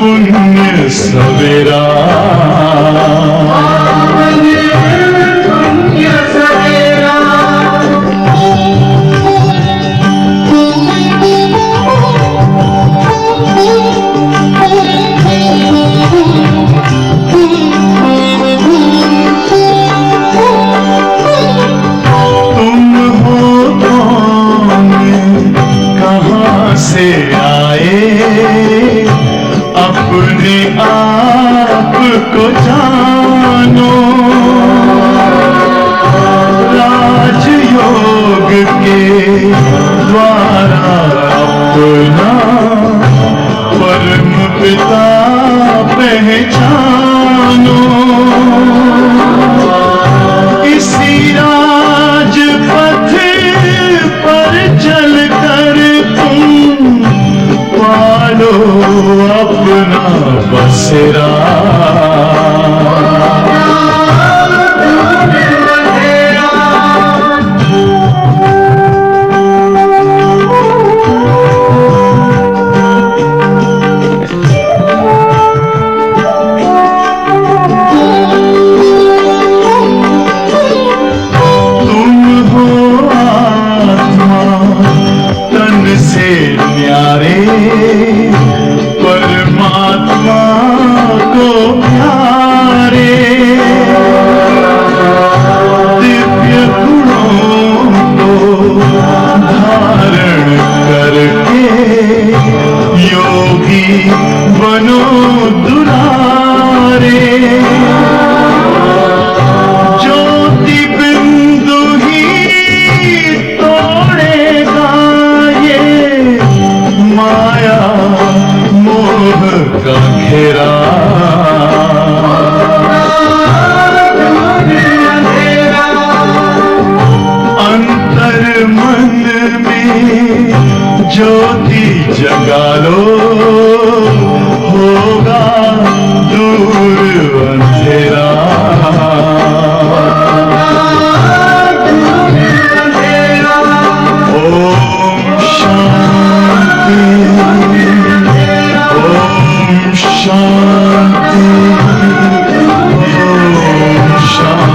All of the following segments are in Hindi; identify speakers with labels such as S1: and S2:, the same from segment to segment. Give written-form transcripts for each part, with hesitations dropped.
S1: पुण्य सवेरा से आए अपने आप को जानो राजयोग के द्वारा अपना परम पिता पहचानो इसी राजपथ पर चलकर पालो अपना बसेरा तुम हो आत्मा तन से न्यारे परमात्मा को प्यारे दिव्य गुणों को धारण करके योगी बनो दुलारे ज्योति बिंदु ही तोड़ेगा ये माया मोह का घेरा अंतर मन में ज्योति जगा लो होगा दूर अंधेरा ओम शांति ओम शांति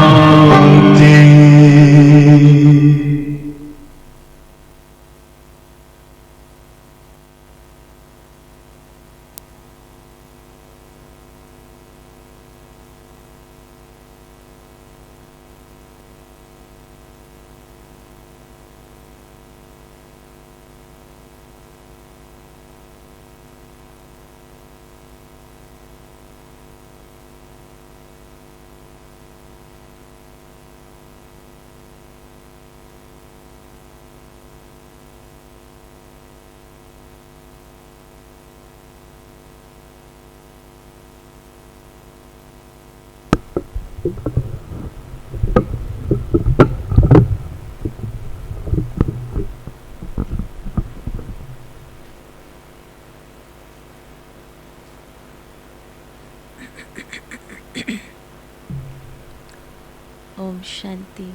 S1: ओम शांति।
S2: ओम शांति।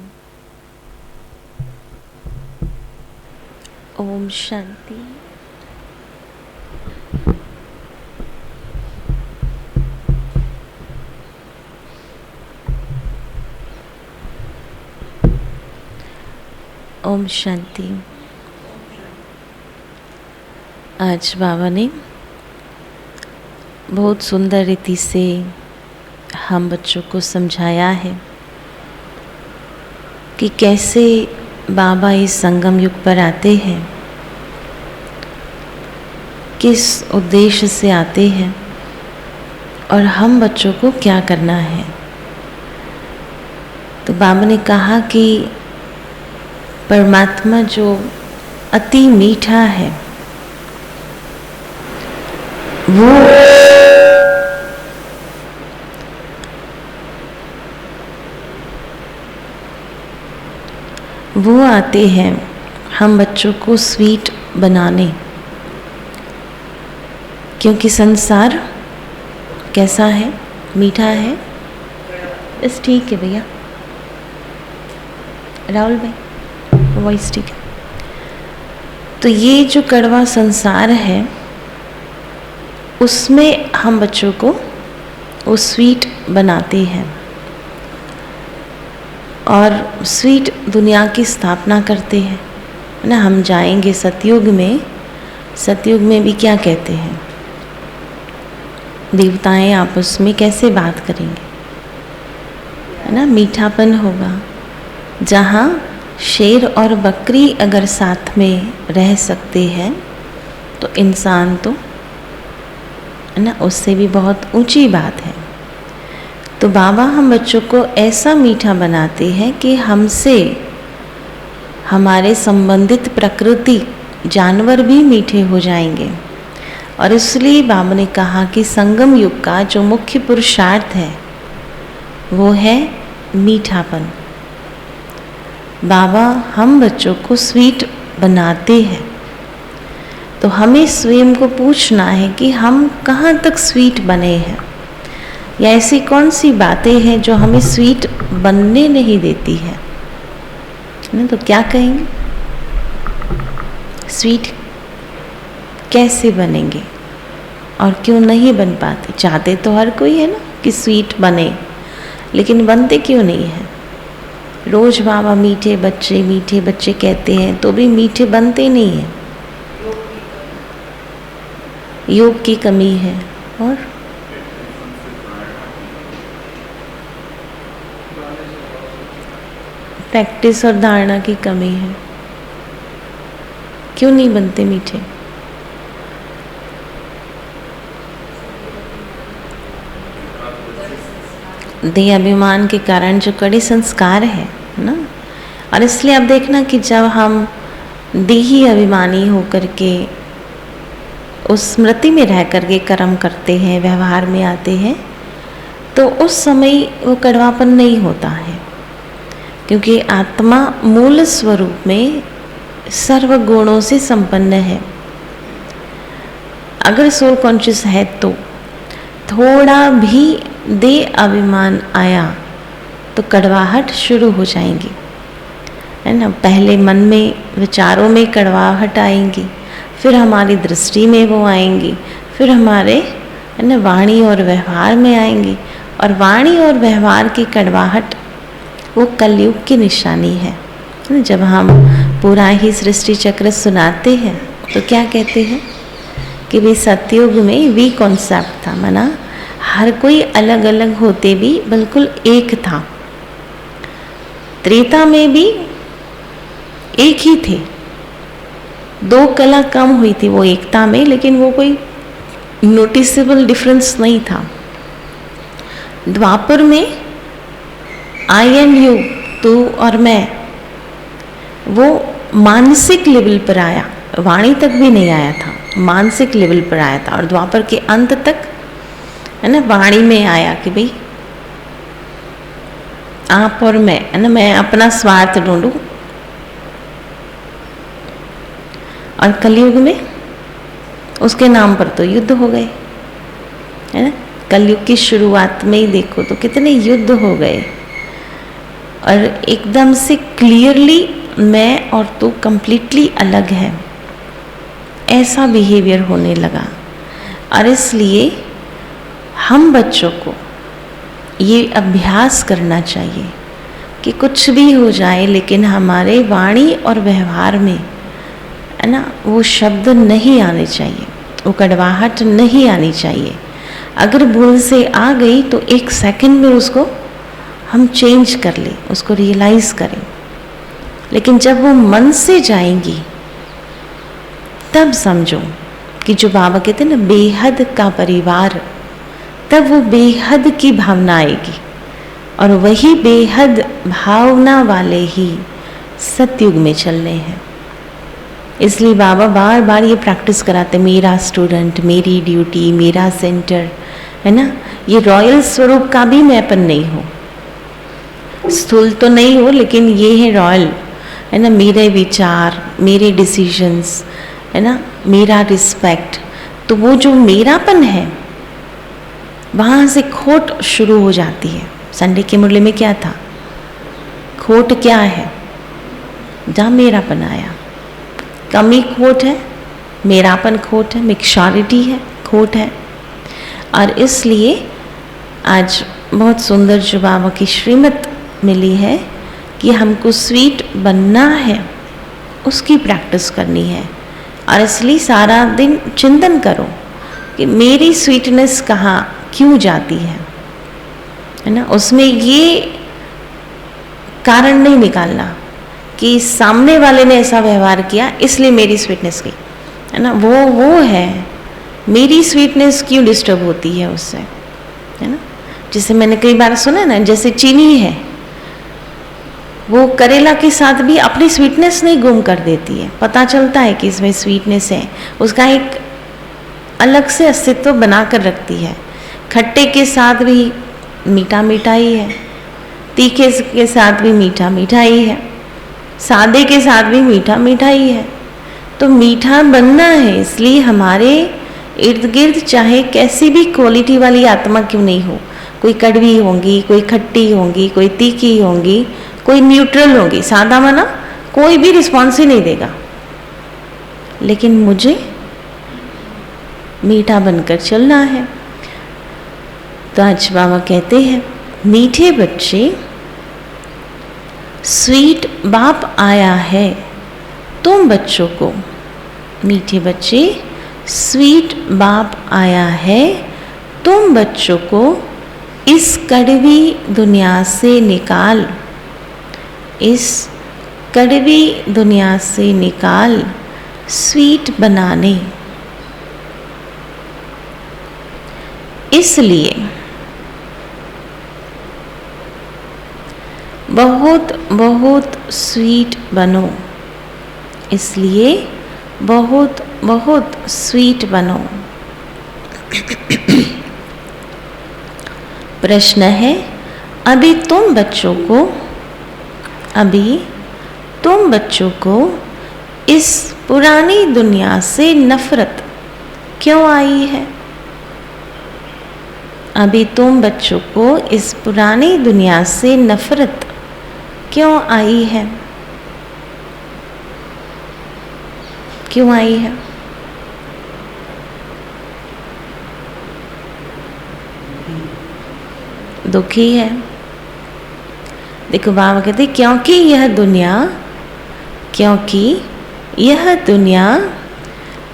S2: ओम शांति। ओम शांति। आज बाबा ने बहुत सुंदर रीति से हम बच्चों को समझाया है कि कैसे बाबा इस संगम युग पर आते हैं, किस उद्देश्य से आते हैं और हम बच्चों को क्या करना है। तो बाबा ने कहा कि परमात्मा जो अति मीठा है वो आते हैं हम बच्चों को स्वीट बनाने, क्योंकि संसार कैसा है, मीठा है। बस ठीक है भैया, राहुल भाई वॉइस ठीक है। तो ये जो कड़वा संसार है उसमें हम बच्चों को वो स्वीट बनाते हैं और स्वीट दुनिया की स्थापना करते हैं, है ना। हम जाएंगे सतयुग में भी क्या कहते हैं, देवताएं आपस में कैसे बात करेंगे, है ना। मीठापन होगा। जहाँ शेर और बकरी अगर साथ में रह सकते हैं तो इंसान तो, है ना, उससे भी बहुत ऊंची बात है। तो बाबा हम बच्चों को ऐसा मीठा बनाते हैं कि हमसे हमारे संबंधित प्रकृति जानवर भी मीठे हो जाएंगे। और इसलिए बाबा ने कहा कि संगम युग का जो मुख्य पुरुषार्थ है वो है मीठापन। बाबा हम बच्चों को स्वीट बनाते हैं, तो हमें स्वयं को पूछना है कि हम कहाँ तक स्वीट बने हैं, या ऐसी कौन सी बातें हैं जो हमें स्वीट बनने नहीं देती है ना। तो क्या कहेंगे, स्वीट कैसे बनेंगे और क्यों नहीं बन पाते। चाहते तो हर कोई है ना कि स्वीट बने, लेकिन बनते क्यों नहीं है। रोज बाबा मीठे बच्चे कहते हैं तो भी मीठे बनते नहीं हैं। योग की कमी है और प्रैक्टिस और धारणा की कमी है। क्यों नहीं बनते मीठे। देह अभिमान के कारण जो कड़े संस्कार है ना। और इसलिए आप देखना कि जब हम देही अभिमानी होकर के उस स्मृति में रह करके कर्म करते हैं, व्यवहार में आते हैं, तो उस समय वो कड़वापन नहीं होता है, क्योंकि आत्मा मूल स्वरूप में सर्व गुणों से संपन्न है। अगर सोल कॉन्शियस है तो थोड़ा भी देह अभिमान आया तो कड़वाहट शुरू हो जाएंगी, है ना। पहले मन में विचारों में कड़वाहट आएंगी, फिर हमारी दृष्टि में वो आएंगी, फिर हमारे, है ना, वाणी और व्यवहार में आएंगी। और वाणी और व्यवहार की कड़वाहट वो कलयुग की निशानी है। जब हम पूरा ही सृष्टि चक्र सुनाते हैं तो क्या कहते हैं कि भी सतयुग में वी कॉन्सेप्ट था, माना हर कोई अलग अलग होते भी बिल्कुल एक था। त्रेता में भी एक ही थे, 2 कला कम हुई थी वो एकता में, लेकिन वो कोई नोटिसेबल डिफरेंस नहीं था। द्वापर में आई एंड यू, तू और मैं, वो मानसिक लेवल पर आया, वाणी तक भी नहीं आया था, मानसिक लेवल पर आया था। और द्वापर के अंत तक, है ना, वाणी में आया कि भाई आप और मैं, है ना, मैं अपना स्वार्थ ढूंढूं। और कलयुग में उसके नाम पर तो युद्ध हो गए, है ना। कलयुग की शुरुआत में ही देखो तो कितने युद्ध हो गए, और एकदम से क्लियरली मैं और तू कंप्लीटली अलग है, ऐसा बिहेवियर होने लगा। और इसलिए हम बच्चों को ये अभ्यास करना चाहिए कि कुछ भी हो जाए लेकिन हमारे वाणी और व्यवहार में, है ना, वो शब्द नहीं आने चाहिए, वो कड़वाहट नहीं आनी चाहिए। अगर भूल से आ गई तो 1 सेकंड में उसको हम चेंज कर लें, उसको रियलाइज करें। लेकिन जब वो मन से जाएंगी तब समझो कि जो बाबा कहते हैं ना, बेहद का परिवार, तब वो बेहद की भावना आएगी। और वही बेहद भावना वाले ही सतयुग में चलने हैं। इसलिए बाबा बार बार ये प्रैक्टिस कराते, मेरा स्टूडेंट, मेरी ड्यूटी, मेरा सेंटर, है ना। ये रॉयल स्वरूप का भी मैंपन नहीं हो, स्थूल तो नहीं हो, लेकिन ये है रॉयल, है ना। मेरे विचार, मेरे डिसीजंस, है ना, मेरा रिस्पेक्ट। तो वो जो मेरापन है वहाँ से खोट शुरू हो जाती है। संडे की मुरली में क्या था, खोट क्या है, जहाँ मेरापन आया। कमी खोट है, मेरापन खोट है, मिक्सचरिटी है, खोट है, और इसलिए आज बहुत सुंदर जो बाबा की श्रीमत मिली है कि हमको स्वीट बनना है, उसकी प्रैक्टिस करनी है। और इसलिए सारा दिन चिंतन करो कि मेरी स्वीटनेस कहाँ क्यों जाती है ना। उसमें ये कारण नहीं निकालना कि सामने वाले ने ऐसा व्यवहार किया इसलिए मेरी स्वीटनेस गई, है ना। वो है मेरी स्वीटनेस क्यों डिस्टर्ब होती है उससे, है ना। जैसे मैंने कई बार सुना ना, जैसे चीनी है वो करेला के साथ भी अपनी स्वीटनेस नहीं गुम कर देती है, पता चलता है कि इसमें स्वीटनेस है, उसका एक अलग से अस्तित्व बना कर रखती है। खट्टे के साथ भी मीठा मीठा ही है, तीखे के साथ भी मीठा मीठा ही है, सादे के साथ भी मीठा मीठा ही है। तो मीठा बनना है, इसलिए हमारे इर्द गिर्द चाहे कैसी भी क्वालिटी वाली आत्मा क्यों नहीं हो, कोई कड़वी होंगी, कोई खट्टी होंगी, कोई तीखी होंगी, कोई न्यूट्रल होगी, सादा मना कोई भी रिस्पॉन्स ही नहीं देगा, लेकिन मुझे मीठा बनकर चलना है। तो आज बाबा कहते हैं, मीठे बच्चे स्वीट बाप आया है तुम बच्चों को, मीठे बच्चे स्वीट बाप आया है तुम बच्चों को इस कड़वी दुनिया से निकाल, इस कड़वी दुनिया से निकाल स्वीट बनाने। इसलिए बहुत बहुत स्वीट बनो, इसलिए बहुत बहुत स्वीट बनो। प्रश्न है, अभी तुम बच्चों को इस पुरानी दुनिया से नफरत क्यों आई है? अभी तुम बच्चों को इस पुरानी दुनिया से नफरत क्यों आई है? क्यों आई है? दुखी है। देखो बाबा कहते क्योंकि यह दुनिया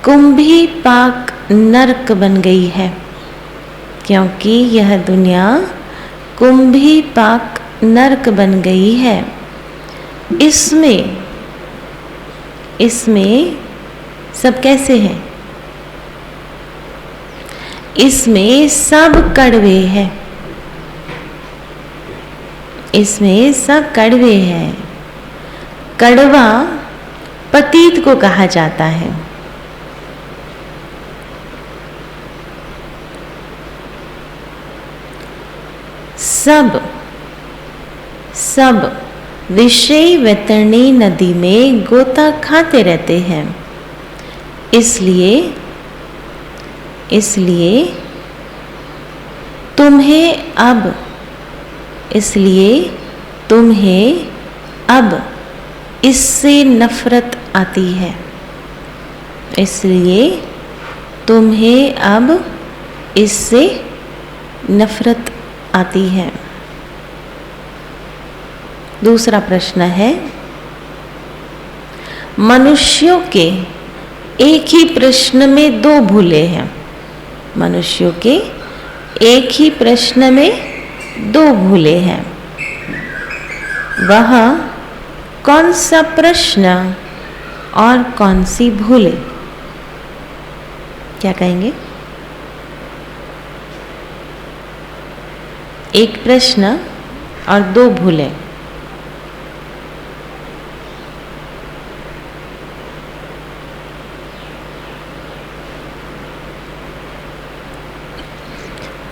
S2: कुंभी पाक नरक बन गई है, क्योंकि यह दुनिया कुंभी पाक नरक बन गई है। इसमें सब कैसे हैं? इसमें सब कड़वे हैं, इसमें सब कड़वे हैं। कड़वा पतित को कहा जाता है। सब विषय वैतरणी नदी में गोता खाते रहते हैं। इसलिए तुम्हें अब इससे नफरत आती है। इसलिए तुम्हें अब इससे नफरत आती है। दूसरा प्रश्न है, मनुष्यों के एक ही प्रश्न में दो भूले हैं। मनुष्यों के एक ही प्रश्न में दो भूले हैं। वह कौन सा प्रश्न और कौन सी भूले? क्या कहेंगे? एक प्रश्न और दो भूले।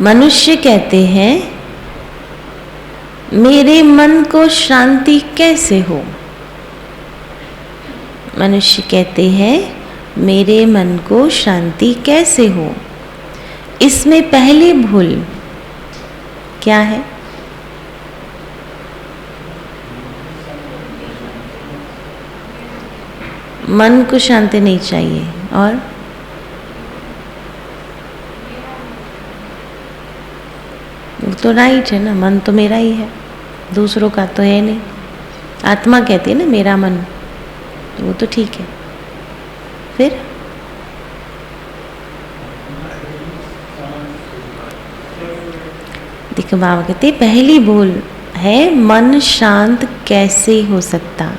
S2: मनुष्य कहते हैं, मेरे मन को शांति कैसे हो? मनुष्य कहते हैं, मेरे मन को शांति कैसे हो? इसमें पहली भूल क्या है? मन को शांति नहीं चाहिए। और वो तो राइट है ना, मन तो मेरा ही है, दूसरों का तो है नहीं। आत्मा कहती है ना मेरा मन, तो वो तो ठीक है। फिर देखो बाबा कहते पहली भूल है मन शांत कैसे हो सकता,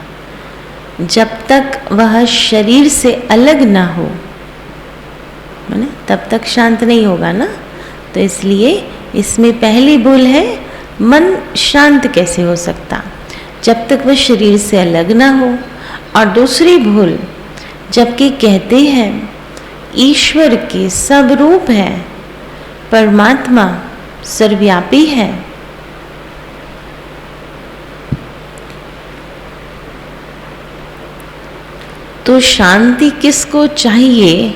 S2: जब तक वह शरीर से अलग ना हो, है ना, तब तक शांत नहीं होगा ना। तो इसलिए इसमें पहली भूल है मन शांत कैसे हो सकता जब तक वह शरीर से अलग ना हो। और दूसरी भूल, जबकि कहते हैं ईश्वर के सब रूप है, परमात्मा सर्वव्यापी है, तो शांति किसको चाहिए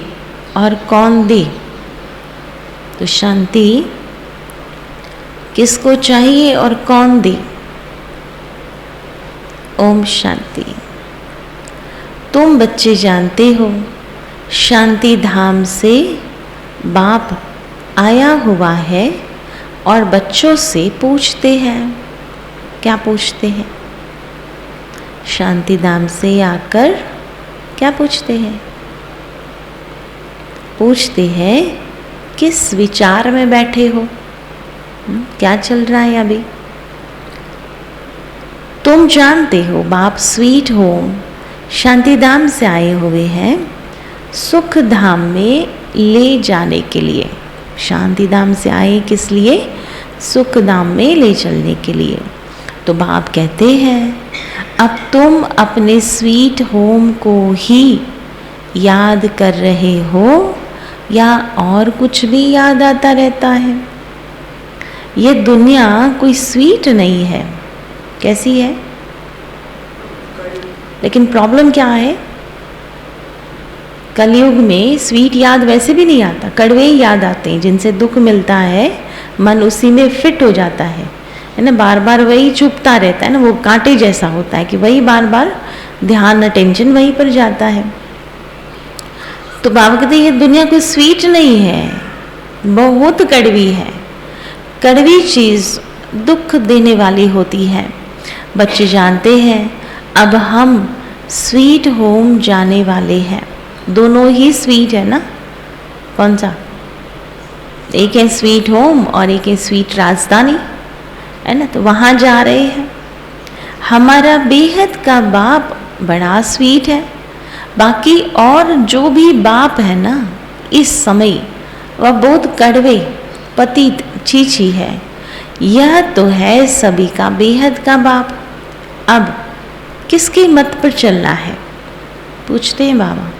S2: और कौन दे? तो शांति किसको चाहिए और कौन दे? ओम शांति। तुम बच्चे जानते हो शांति धाम से बाप आया हुआ है और बच्चों से पूछते हैं, क्या पूछते हैं? शांति धाम से आकर क्या पूछते हैं? पूछते हैं किस विचार में बैठे हो, क्या चल रहा है अभी? तुम जानते हो बाप स्वीट होम शांति धाम से आए हुए हैं सुख धाम में ले जाने के लिए। शांति धाम से आए किस लिए? सुख धाम में ले चलने के लिए। तो बाप कहते हैं अब तुम अपने स्वीट होम को ही याद कर रहे हो या और कुछ भी याद आता रहता है? ये दुनिया कोई स्वीट नहीं है। कैसी है? लेकिन प्रॉब्लम क्या है, कलयुग में स्वीट याद वैसे भी नहीं आता, कड़वे ही याद आते हैं। जिनसे दुख मिलता है मन उसी में फिट हो जाता है ना, बार बार वही चुभता रहता है ना, वो कांटे जैसा होता है कि वही बार बार ध्यान अटेंशन वहीं पर जाता है। तो बाबा कहते ये दुनिया कोई स्वीट नहीं है, बहुत कड़वी है। कड़वी चीज़ दुख देने वाली होती है। बच्चे जानते हैं अब हम स्वीट होम जाने वाले हैं। दोनों ही स्वीट है ना, कौन सा? एक है स्वीट होम और एक है स्वीट राजधानी, है ना। तो वहाँ जा रहे हैं। हमारा बेहद का बाप बड़ा स्वीट है, बाकी और जो भी बाप है ना इस समय वह बहुत कड़वे पतित चीची है। यह तो है सभी का बेहद का बाप। अब किसकी मत पर चलना है? पूछते हैं बाबा।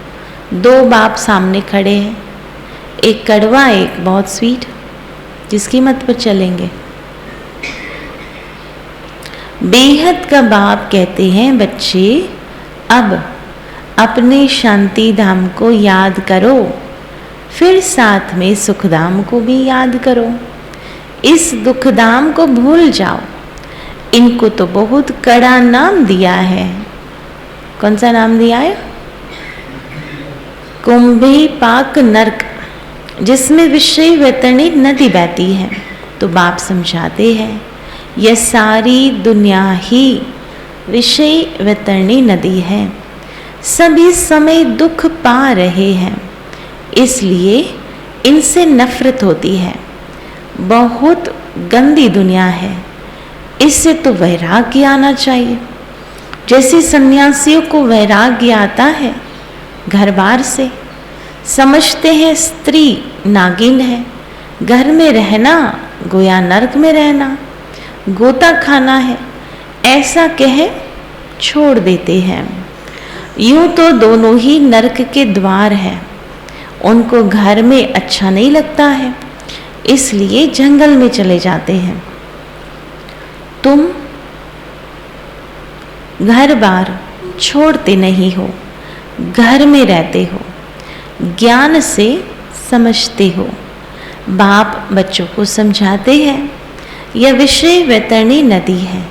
S2: दो बाप सामने खड़े हैं, एक कड़वा एक बहुत स्वीट, जिसकी मत पर चलेंगे? बेहद का बाप कहते हैं बच्चे अब अपने शांति धाम को याद करो, फिर साथ में सुखधाम को भी याद करो। इस दुखधाम को भूल जाओ। इनको तो बहुत कड़ा नाम दिया है। कौन सा नाम दिया है? कुंभी पाक नरक, जिसमें विषय वैतरणी नदी बहती है। तो बाप समझाते हैं यह सारी दुनिया ही विषय वैतरणी नदी है। सभी समय दुख पा रहे हैं, इसलिए इनसे नफरत होती है। बहुत गंदी दुनिया है, इससे तो वैराग्य आना चाहिए। जैसे सन्यासियों को वैराग्य आता है घर बार से, समझते हैं स्त्री नागिन है, घर में रहना गोया नरक में रहना, गोता खाना है, ऐसा कह छोड़ देते हैं। यूं तो दोनों ही नरक के द्वार हैं। उनको घर में अच्छा नहीं लगता है, इसलिए जंगल में चले जाते हैं। तुम घर बार छोड़ते नहीं हो, घर में रहते हो, ज्ञान से समझते हो। बाप बच्चों को समझाते हैं यह विषय वैतरणी नदी है,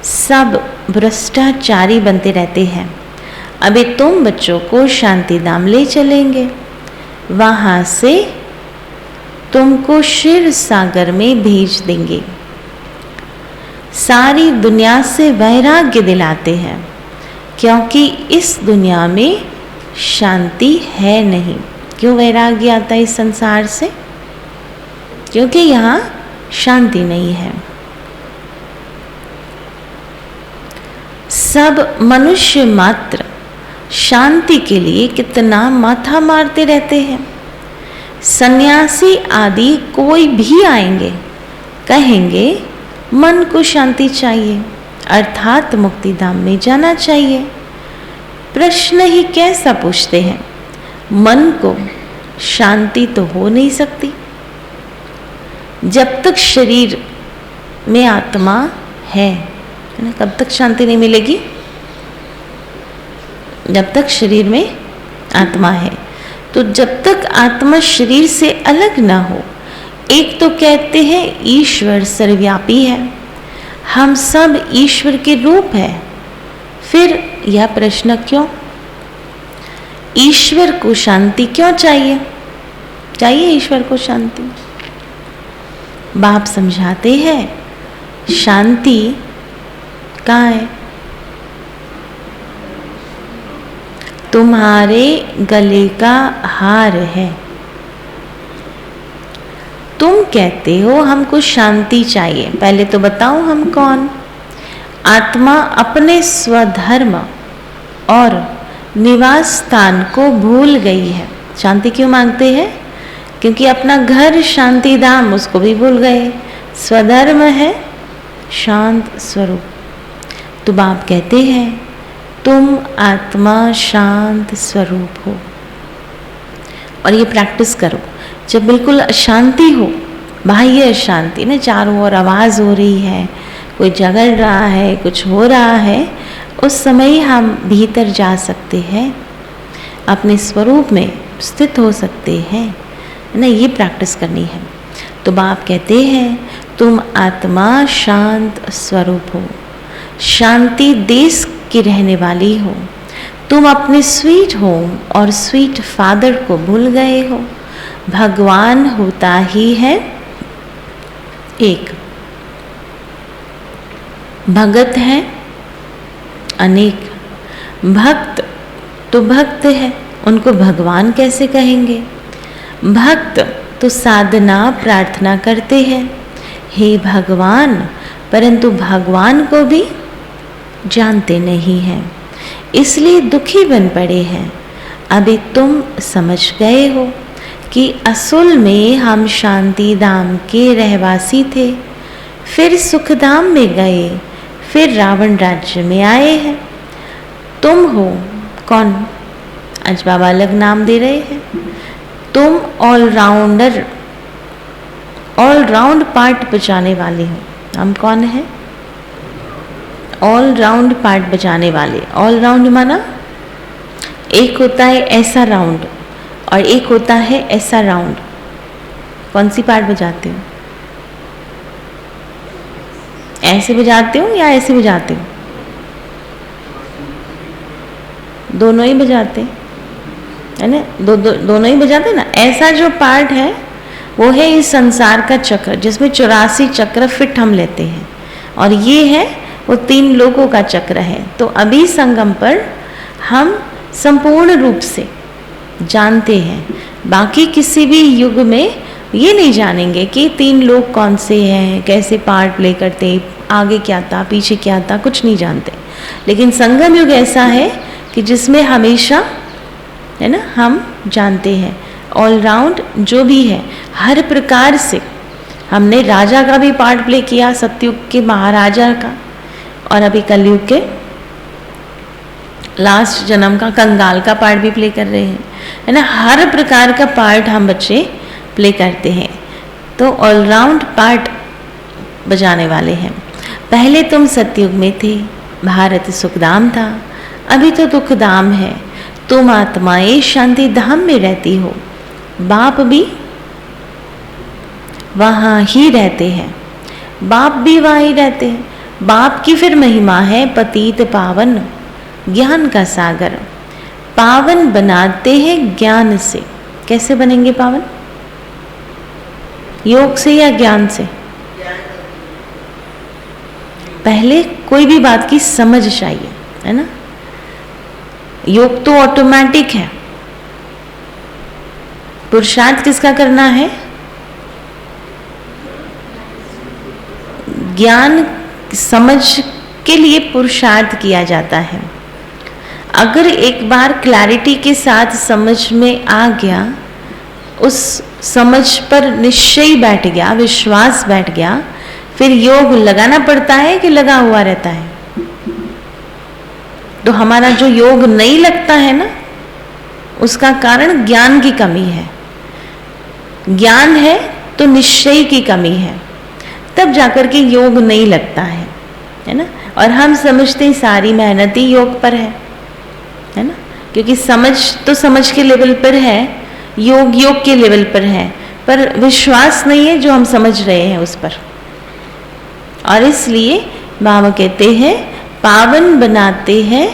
S2: सब भ्रष्टाचारी बनते रहते हैं। अभी तुम बच्चों को शांति धाम ले चलेंगे, वहाँ से तुमको क्षीर सागर में भेज देंगे। सारी दुनिया से वैराग्य दिलाते हैं, क्योंकि इस दुनिया में शांति है नहीं। क्यों वैराग्य आता है इस संसार से? क्योंकि यहाँ शांति नहीं है। सब मनुष्य मात्र शांति के लिए कितना माथा मारते रहते हैं। सन्यासी आदि कोई भी आएंगे, कहेंगे मन को शांति चाहिए, अर्थात मुक्ति धाम में जाना चाहिए। प्रश्न ही कैसा पूछते हैं? मन को शांति तो हो नहीं सकती जब तक शरीर में आत्मा है ना। कब तक शांति नहीं मिलेगी? जब तक शरीर में आत्मा है। तो जब तक आत्मा शरीर से अलग ना हो, एक तो कहते हैं ईश्वर सर्वव्यापी है, हम सब ईश्वर के रूप है। फिर यह प्रश्न क्यों? ईश्वर को शांति क्यों चाहिए? चाहिए ईश्वर को शांति। बाप समझाते हैं शांति कहाँ है? तुम्हारे गले का हार है। तुम कहते हो हमको शांति चाहिए। पहले तो बताओ हम कौन? आत्मा अपने स्वधर्म और निवास स्थान को भूल गई है। शांति क्यों मांगते हैं? क्योंकि अपना घर शांति धाम उसको भी भूल गए। स्वधर्म है शांत स्वरूप। तो बाप कहते हैं तुम आत्मा शांत स्वरूप हो। और ये प्रैक्टिस करो। जब बिल्कुल अशांति हो, बाह्य अशांति ना, चारों ओर आवाज़ हो रही है, कोई झगड़ रहा है, कुछ हो रहा है, उस समय ही हम भीतर जा सकते हैं, अपने स्वरूप में स्थित हो सकते हैं ना। ये प्रैक्टिस करनी है। तो बाप कहते हैं तुम आत्मा शांत स्वरूप हो, शांति देश की रहने वाली हो। तुम अपने स्वीट होम और स्वीट फादर को भूल गए हो। भगवान होता ही है एक, भगत है अनेक। भक्त तो भक्त है, उनको भगवान कैसे कहेंगे? भक्त तो साधना प्रार्थना करते हैं, हे भगवान, परंतु भगवान को भी जानते नहीं हैं, इसलिए दुखी बन पड़े हैं। अभी तुम समझ गए हो कि असल में हम शांति धाम के रहवासी थे, फिर सुख धाम में गए, फिर रावण राज्य में आए हैं। तुम हो कौन? आज बाबा अलग नाम दे रहे हैं। तुम ऑलराउंडर, ऑलराउंड पार्ट बजाने वाले हो। हम कौन है? ऑल राउंड पार्ट बजाने वाले। ऑल राउंड माना एक होता है ऐसा राउंड और एक होता है ऐसा राउंड। कौन सी पार्ट बजाते हो? ऐसे बजाते हो या ऐसे बजाते हो? दोनों ही बजाते है ना। दोनों ही बजाते ना। ऐसा जो पार्ट है वो है इस संसार का चक्र, जिसमें 84 चक्र फिट हम लेते हैं, और ये है वो 3 लोगों का चक्र है। तो अभी संगम पर हम संपूर्ण रूप से जानते हैं। बाकी किसी भी युग में ये नहीं जानेंगे कि 3 लोग कौन से हैं, कैसे पार्ट प्ले करते, आगे क्या था पीछे क्या था, कुछ नहीं जानते। लेकिन संगम युग ऐसा है कि जिसमें हमेशा है ना हम जानते हैं। ऑलराउंड जो भी है, हर प्रकार से हमने राजा का भी पार्ट प्ले किया, सतयुग के महाराजा का, और अभी कलयुग के लास्ट जन्म का कंगाल का पार्ट भी प्ले कर रहे हैं, है ना। हर प्रकार का पार्ट हम बच्चे प्ले करते हैं। तो ऑलराउंड पार्ट बजाने वाले हैं। पहले तुम सतयुग में थे, भारत सुखधाम था, अभी तो दुखधाम है। तुम आत्माएं शांति धाम में रहती हो, बाप भी वहाँ ही रहते हैं, बाप भी वहाँ ही रहते हैं। बाप की फिर महिमा है पतित पावन, ज्ञान का सागर। पावन बनाते हैं ज्ञान से। कैसे बनेंगे पावन? योग से या ज्ञान से? पहले कोई भी बात की समझ चाहिए, है ना। योग तो ऑटोमेटिक है, पुरुषार्थ किसका करना है? ज्ञान समझ के लिए पुरुषार्थ किया जाता है। अगर एक बार क्लैरिटी के साथ समझ में आ गया, उस समझ पर निश्चय बैठ गया, विश्वास बैठ गया, फिर योग लगाना पड़ता है कि लगा हुआ रहता है? तो हमारा जो योग नहीं लगता है ना, उसका कारण ज्ञान की कमी है। ज्ञान है तो निश्चय की कमी है, तब जाकर के योग नहीं लगता है ना। और हम समझते हैं सारी मेहनत ही योग पर है ना, क्योंकि समझ तो समझ के लेवल पर है, योग योग के लेवल पर है, पर विश्वास नहीं है जो हम समझ रहे हैं उस पर। और इसलिए बाबा कहते हैं पावन बनाते हैं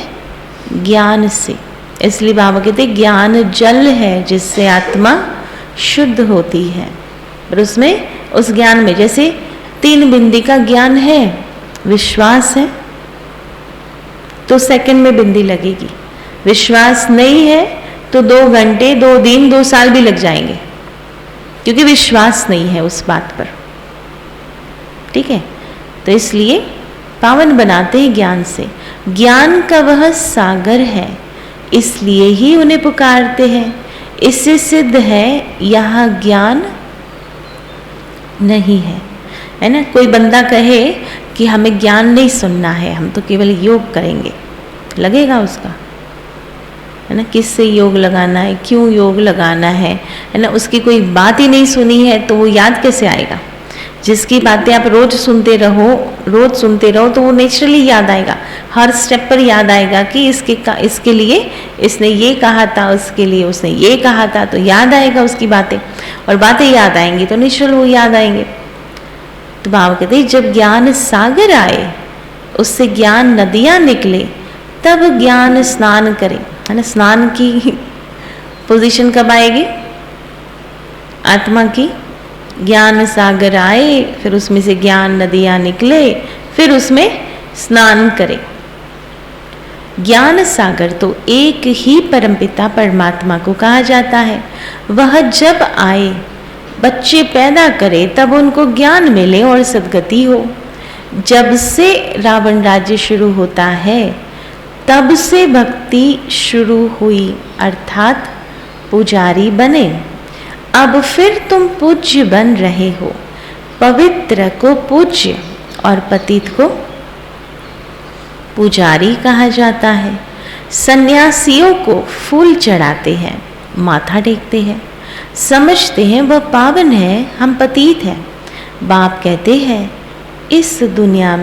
S2: ज्ञान से। इसलिए बाबा कहते हैं ज्ञान जल है जिससे आत्मा शुद्ध होती है। और उसमें, उस ज्ञान में जैसे 3 बिंदी का ज्ञान है, विश्वास है तो सेकंड में बिंदी लगेगी। विश्वास नहीं है तो 2 घंटे, 2 दिन, 2 साल भी लग जाएंगे, क्योंकि विश्वास नहीं है उस बात पर। ठीक है, तो इसलिए पावन बनाते हैं ज्ञान से। ज्ञान का वह सागर है, इसलिए ही उन्हें पुकारते हैं। इससे सिद्ध है यहाँ ज्ञान नहीं है ना। कोई बंदा कहे कि हमें ज्ञान नहीं सुनना है, हम तो केवल योग करेंगे, लगेगा उसका, है ना। किससे योग लगाना है, क्यों योग लगाना है ना। उसकी कोई बात ही नहीं सुनी है तो वो याद कैसे आएगा? जिसकी बातें आप रोज सुनते रहो तो वो नेचुरली याद आएगा, हर स्टेप पर याद आएगा कि इसके लिए इसने ये कहा था, उसके लिए उसने ये कहा था, तो याद आएगा उसकी बातें, और बातें याद आएंगी तो नेचुरल वो याद आएंगे। तो बाबा कहते हैं जब ज्ञान सागर आए, उससे ज्ञान नदियां निकले, तब ज्ञान स्नान करे, है ना। स्नान की पोजीशन कब आएगी आत्मा की? ज्ञान सागर आए, फिर उसमें से ज्ञान नदियां निकले, फिर उसमें स्नान करे। ज्ञान सागर तो एक ही परमपिता परमात्मा को कहा जाता है। वह जब आए, बच्चे पैदा करे, तब उनको ज्ञान मिले और सद्गति हो। जब से रावण राज्य शुरू होता है, तब से भक्ति शुरू हुई, अर्थात पुजारी बने। अब फिर तुम पूज्य बन रहे हो। पवित्र को पूज्य और पतित को पुजारी कहा जाता है। सन्यासियों को फूल चढ़ाते हैं, माथा टेकते हैं, समझते हैं वह पावन है, हम पतित हैं। बाप कहते हैं इस दुनिया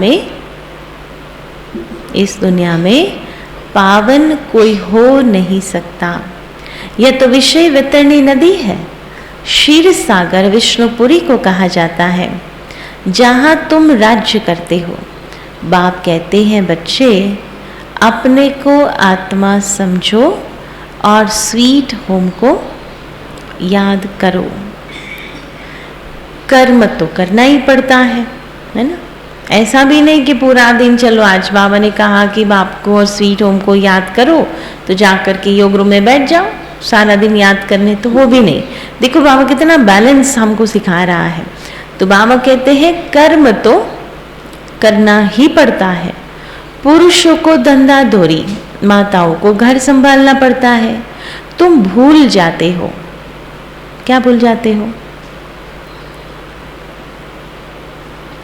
S2: में पावन कोई हो नहीं सकता। यह तो विषय वितरणी नदी है। क्षीर सागर विष्णुपुरी को कहा जाता है, जहाँ तुम राज्य करते हो। बाप कहते हैं बच्चे, अपने को आत्मा समझो और स्वीट होम को याद करो। कर्म तो करना ही पड़ता है ना। ऐसा भी नहीं कि पूरा दिन चलो आज बाबा ने कहा कि बाप को और स्वीट होम को याद करो तो जाकर के योग रूम में बैठ जाओ सारा दिन याद करने, तो वो भी नहीं। देखो बाबा कितना बैलेंस हमको सिखा रहा है। तो बाबा कहते हैं कर्म तो करना ही पड़ता है। पुरुषों को धंधा धोरी, माताओं को घर संभालना पड़ता है। तुम भूल जाते हो। क्या भूल जाते हो?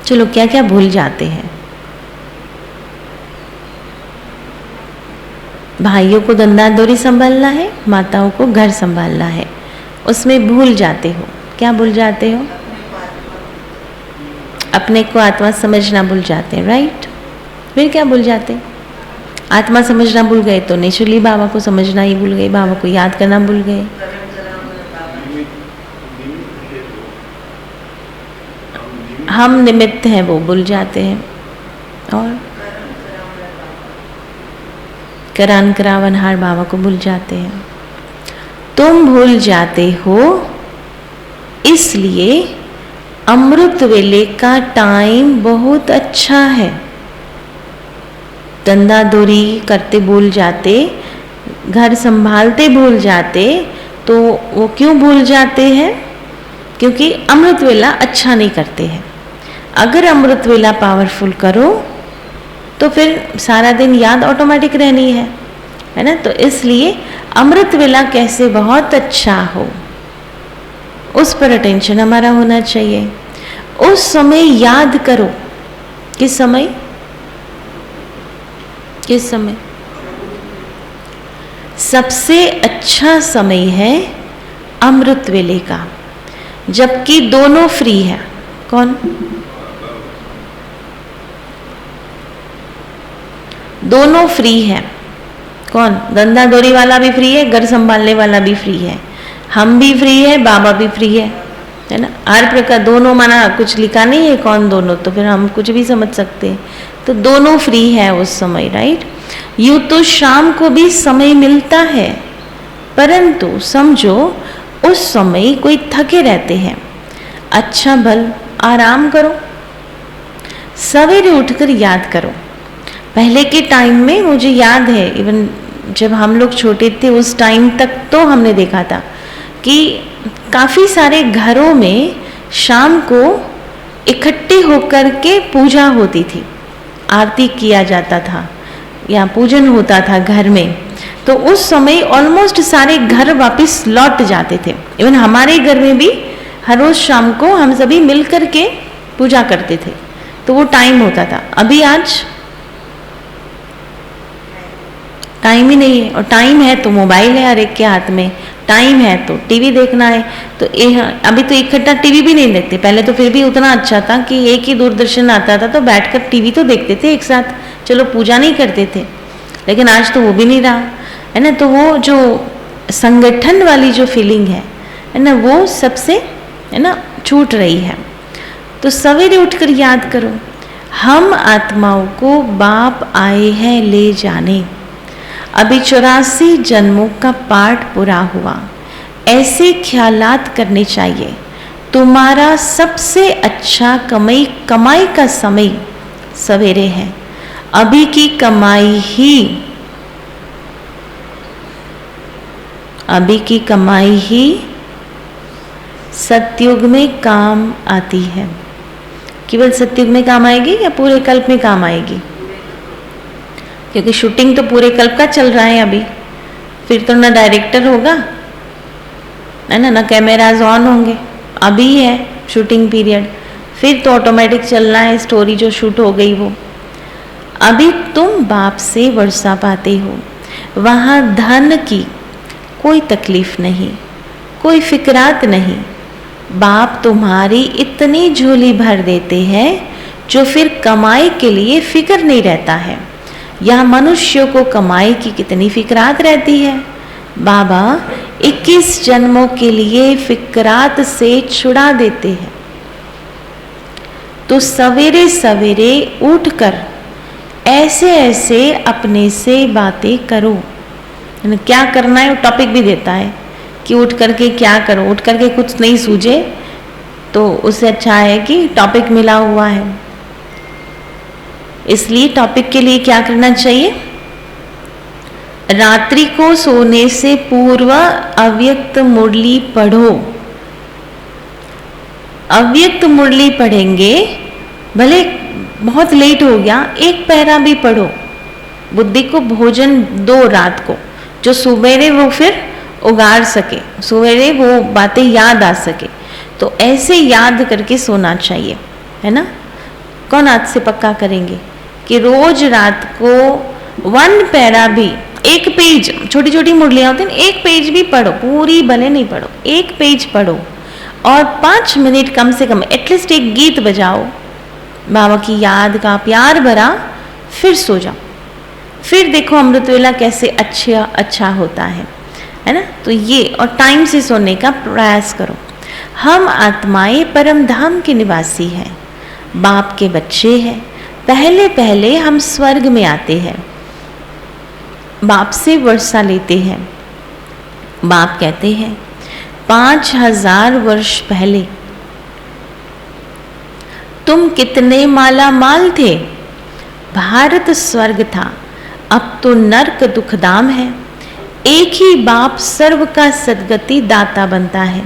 S2: चलो क्या क्या भूल जाते हैं? भाइयों को धंधाधोरी संभालना है, माताओं को घर संभालना है, उसमें भूल जाते हो। क्या भूल जाते हो? अपने को आत्मा समझना भूल जाते हैं, राइट। फिर क्या भूल जाते? आत्मा समझना भूल गए तो नेचुरली बाबा को समझना ही भूल गए, बाबा को याद करना भूल गए। हम निमित्त हैं वो भूल जाते हैं। और करान करावनहार बाबा को भूल जाते हैं। तुम भूल जाते हो इसलिए अमृत वेले का टाइम बहुत अच्छा है। धंधा दोरी करते भूल जाते, घर संभालते भूल जाते, तो वो क्यों भूल जाते हैं? क्योंकि अमृत वेला अच्छा नहीं करते हैं। अगर अमृत वेला पावरफुल करो तो फिर सारा दिन याद ऑटोमेटिक रहनी है ना। तो इसलिए अमृत वेला कैसे बहुत अच्छा हो, उस पर अटेंशन हमारा होना चाहिए। उस समय याद करो। किस समय? किस समय? सबसे अच्छा समय है अमृत वेले का, जबकि दोनों फ्री है। कौन? दोनों फ्री है। कौन? धंधा डोरी वाला भी फ्री है, घर संभालने वाला भी फ्री है, हम भी फ्री है, बाबा भी फ्री है ना। हर प्रकार दोनों, माना कुछ लिखा नहीं है कौन दोनों, तो फिर हम कुछ भी समझ सकते हैं। तो दोनों फ्री है उस समय, राइट। यूं तो शाम को भी समय मिलता है, परंतु समझो उस समय कोई थके रहते हैं, अच्छा भल आराम करो, सवेरे उठकर याद करो। पहले के टाइम में मुझे याद है, इवन जब हम लोग छोटे थे उस टाइम तक तो हमने देखा था कि काफ़ी सारे घरों में शाम को इकट्ठे होकर के पूजा होती थी, आरती किया जाता था या पूजन होता था घर में। तो उस समय ऑलमोस्ट सारे घर वापस लौट जाते थे। इवन हमारे घर में भी हर रोज शाम को हम सभी मिल कर के पूजा करते थे, तो वो टाइम होता था। अभी आज टाइम ही नहीं है, और टाइम है तो मोबाइल है हर एक के हाथ में, टाइम है तो टीवी देखना है। तो अभी तो इकट्ठा टीवी भी नहीं देखते। पहले तो फिर भी उतना अच्छा था कि एक ही दूरदर्शन आता था तो बैठकर टीवी तो देखते थे एक साथ, चलो पूजा नहीं करते थे। लेकिन आज तो वो भी नहीं रहा है ना। तो वो जो संगठन वाली जो फीलिंग है ना, वो सबसे है ना छूट रही है। तो सवेरे उठकर याद करो, हम आत्माओं को बाप आए हैं ले जाने। अभी 84 जन्मों का पाठ पूरा हुआ। ऐसे ख्यालात करने चाहिए। तुम्हारा सबसे अच्छा कमाई का समय सवेरे है। अभी की कमाई ही सतयुग में काम आती है। केवल सतयुग में काम आएगी या पूरे कल्प में काम आएगी? क्योंकि शूटिंग तो पूरे कल्प का चल रहा है अभी, फिर तो ना डायरेक्टर होगा है ना कैमराज ऑन होंगे। अभी है शूटिंग पीरियड, फिर तो ऑटोमेटिक चलना है स्टोरी जो शूट हो गई वो। अभी तुम बाप से वर्षा पाते हो, वहाँ धन की कोई तकलीफ नहीं, कोई फिक्रात नहीं। बाप तुम्हारी इतनी झोली भर देते हैं जो फिर कमाई के लिए फिक्र नहीं रहता है। यह मनुष्यों को कमाई की कितनी फिक्रात रहती है। बाबा 21 जन्मों के लिए फिक्रात से छुड़ा देते हैं। तो सवेरे सवेरे उठकर ऐसे अपने से बातें करो। क्या करना है वो टॉपिक भी देता है कि उठ करके क्या करो। उठ करके कुछ नहीं सूझे तो उससे अच्छा है कि टॉपिक मिला हुआ है। इसलिए टॉपिक के लिए क्या करना चाहिए? रात्रि को सोने से पूर्व अव्यक्त मुरली पढ़ो। अव्यक्त मुरली पढ़ेंगे, भले बहुत लेट हो गया, एक पैरा भी पढ़ो। बुद्धि को भोजन दो रात को, जो सवेरे वो फिर उगाड़ सके, सवेरे वो बातें याद आ सके। तो ऐसे याद करके सोना चाहिए, है ना। कौन आज से पक्का करेंगे कि रोज रात को 1 पैरा भी, एक पेज, छोटी छोटी मुरलियाँ होती हैं, एक पेज भी पढ़ो, पूरी भले नहीं पढ़ो, एक पेज पढ़ो और 5 मिनट कम से कम एटलीस्ट एक गीत बजाओ बाबा की याद का, प्यार भरा, फिर सो जाओ। फिर देखो अमृत वेला कैसे अच्छा होता है ना। तो ये, और टाइम से सोने का प्रयास करो। हम आत्माएं परम धाम के निवासी हैं, बाप के बच्चे हैं। पहले पहले हम स्वर्ग में आते हैं, बाप से वर्षा लेते हैं। बाप कहते हैं 5000 वर्ष पहले तुम कितने माला माल थे, भारत स्वर्ग था, अब तो नर्क दुखधाम है। एक ही बाप सर्व का सद्गति दाता बनता है।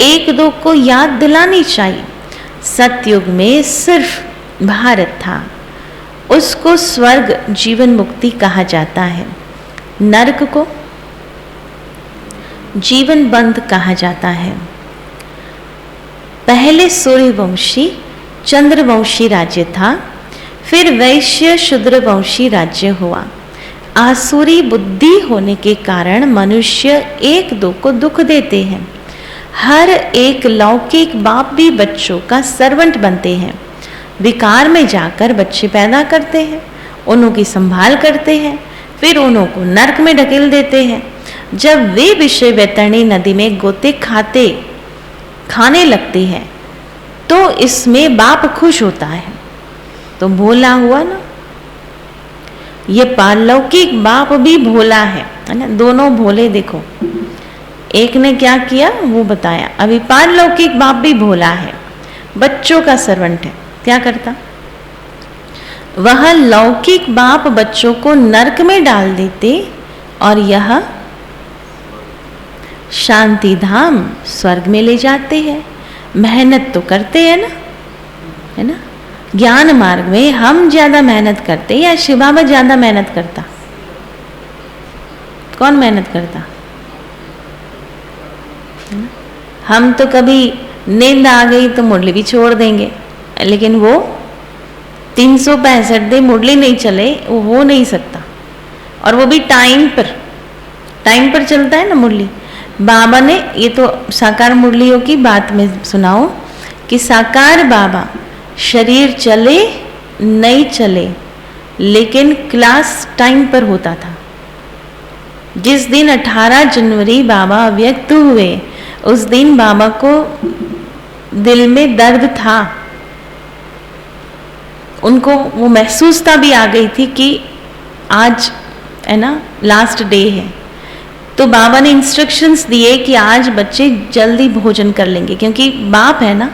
S2: एक दो को याद दिलानी चाहिए, सतयुग में सिर्फ भारत था, उसको स्वर्ग जीवन मुक्ति कहा जाता है, नरक को जीवन बंध कहा जाता है। पहले सूर्यवंशी चंद्रवंशी राज्य था, फिर वैश्य शूद्रवंशी राज्य हुआ। आसुरी बुद्धि होने के कारण मनुष्य एक दो को दुख देते हैं। हर एक लौकिक बाप भी बच्चों का सर्वेंट बनते हैं, विकार में जाकर बच्चे पैदा करते हैं, उन्हों की संभाल करते हैं, फिर उन्हों को नरक में ढकेल देते हैं। जब वे विषय वैतरणी नदी में गोते खाने लगते हैं तो इसमें बाप खुश होता है, तो भोला हुआ ना। ये पारलौकिक बाप भी भोला है ना, दोनों भोले। देखो एक ने क्या किया वो बताया। अभी पारलौकिक बाप भी भोला है, बच्चों का सर्वेंट है। क्या करता? वह लौकिक बाप बच्चों को नरक में डाल देते और यह शांति धाम स्वर्ग में ले जाते हैं। मेहनत तो करते हैं ना, है ना। ज्ञान मार्ग में हम ज्यादा मेहनत करते या शिव बाबा ज्यादा मेहनत करता? कौन मेहनत करता? हम तो कभी नींद आ गई तो मुरली भी छोड़ देंगे, लेकिन वो 365 दिन मुरली नहीं चले वो हो नहीं सकता। और वो भी टाइम पर चलता है ना मुरली। बाबा ने ये तो साकार मुरलियों की बात में सुनाओ कि साकार बाबा शरीर चले नहीं चले लेकिन क्लास टाइम पर होता था। जिस दिन 18 जनवरी बाबा व्यक्त हुए उस दिन बाबा को दिल में दर्द था, उनको वो महसूसता भी आ गई थी कि आज है ना लास्ट डे है। तो बाबा ने इंस्ट्रक्शंस दिए कि आज बच्चे जल्दी भोजन कर लेंगे, क्योंकि बाप है ना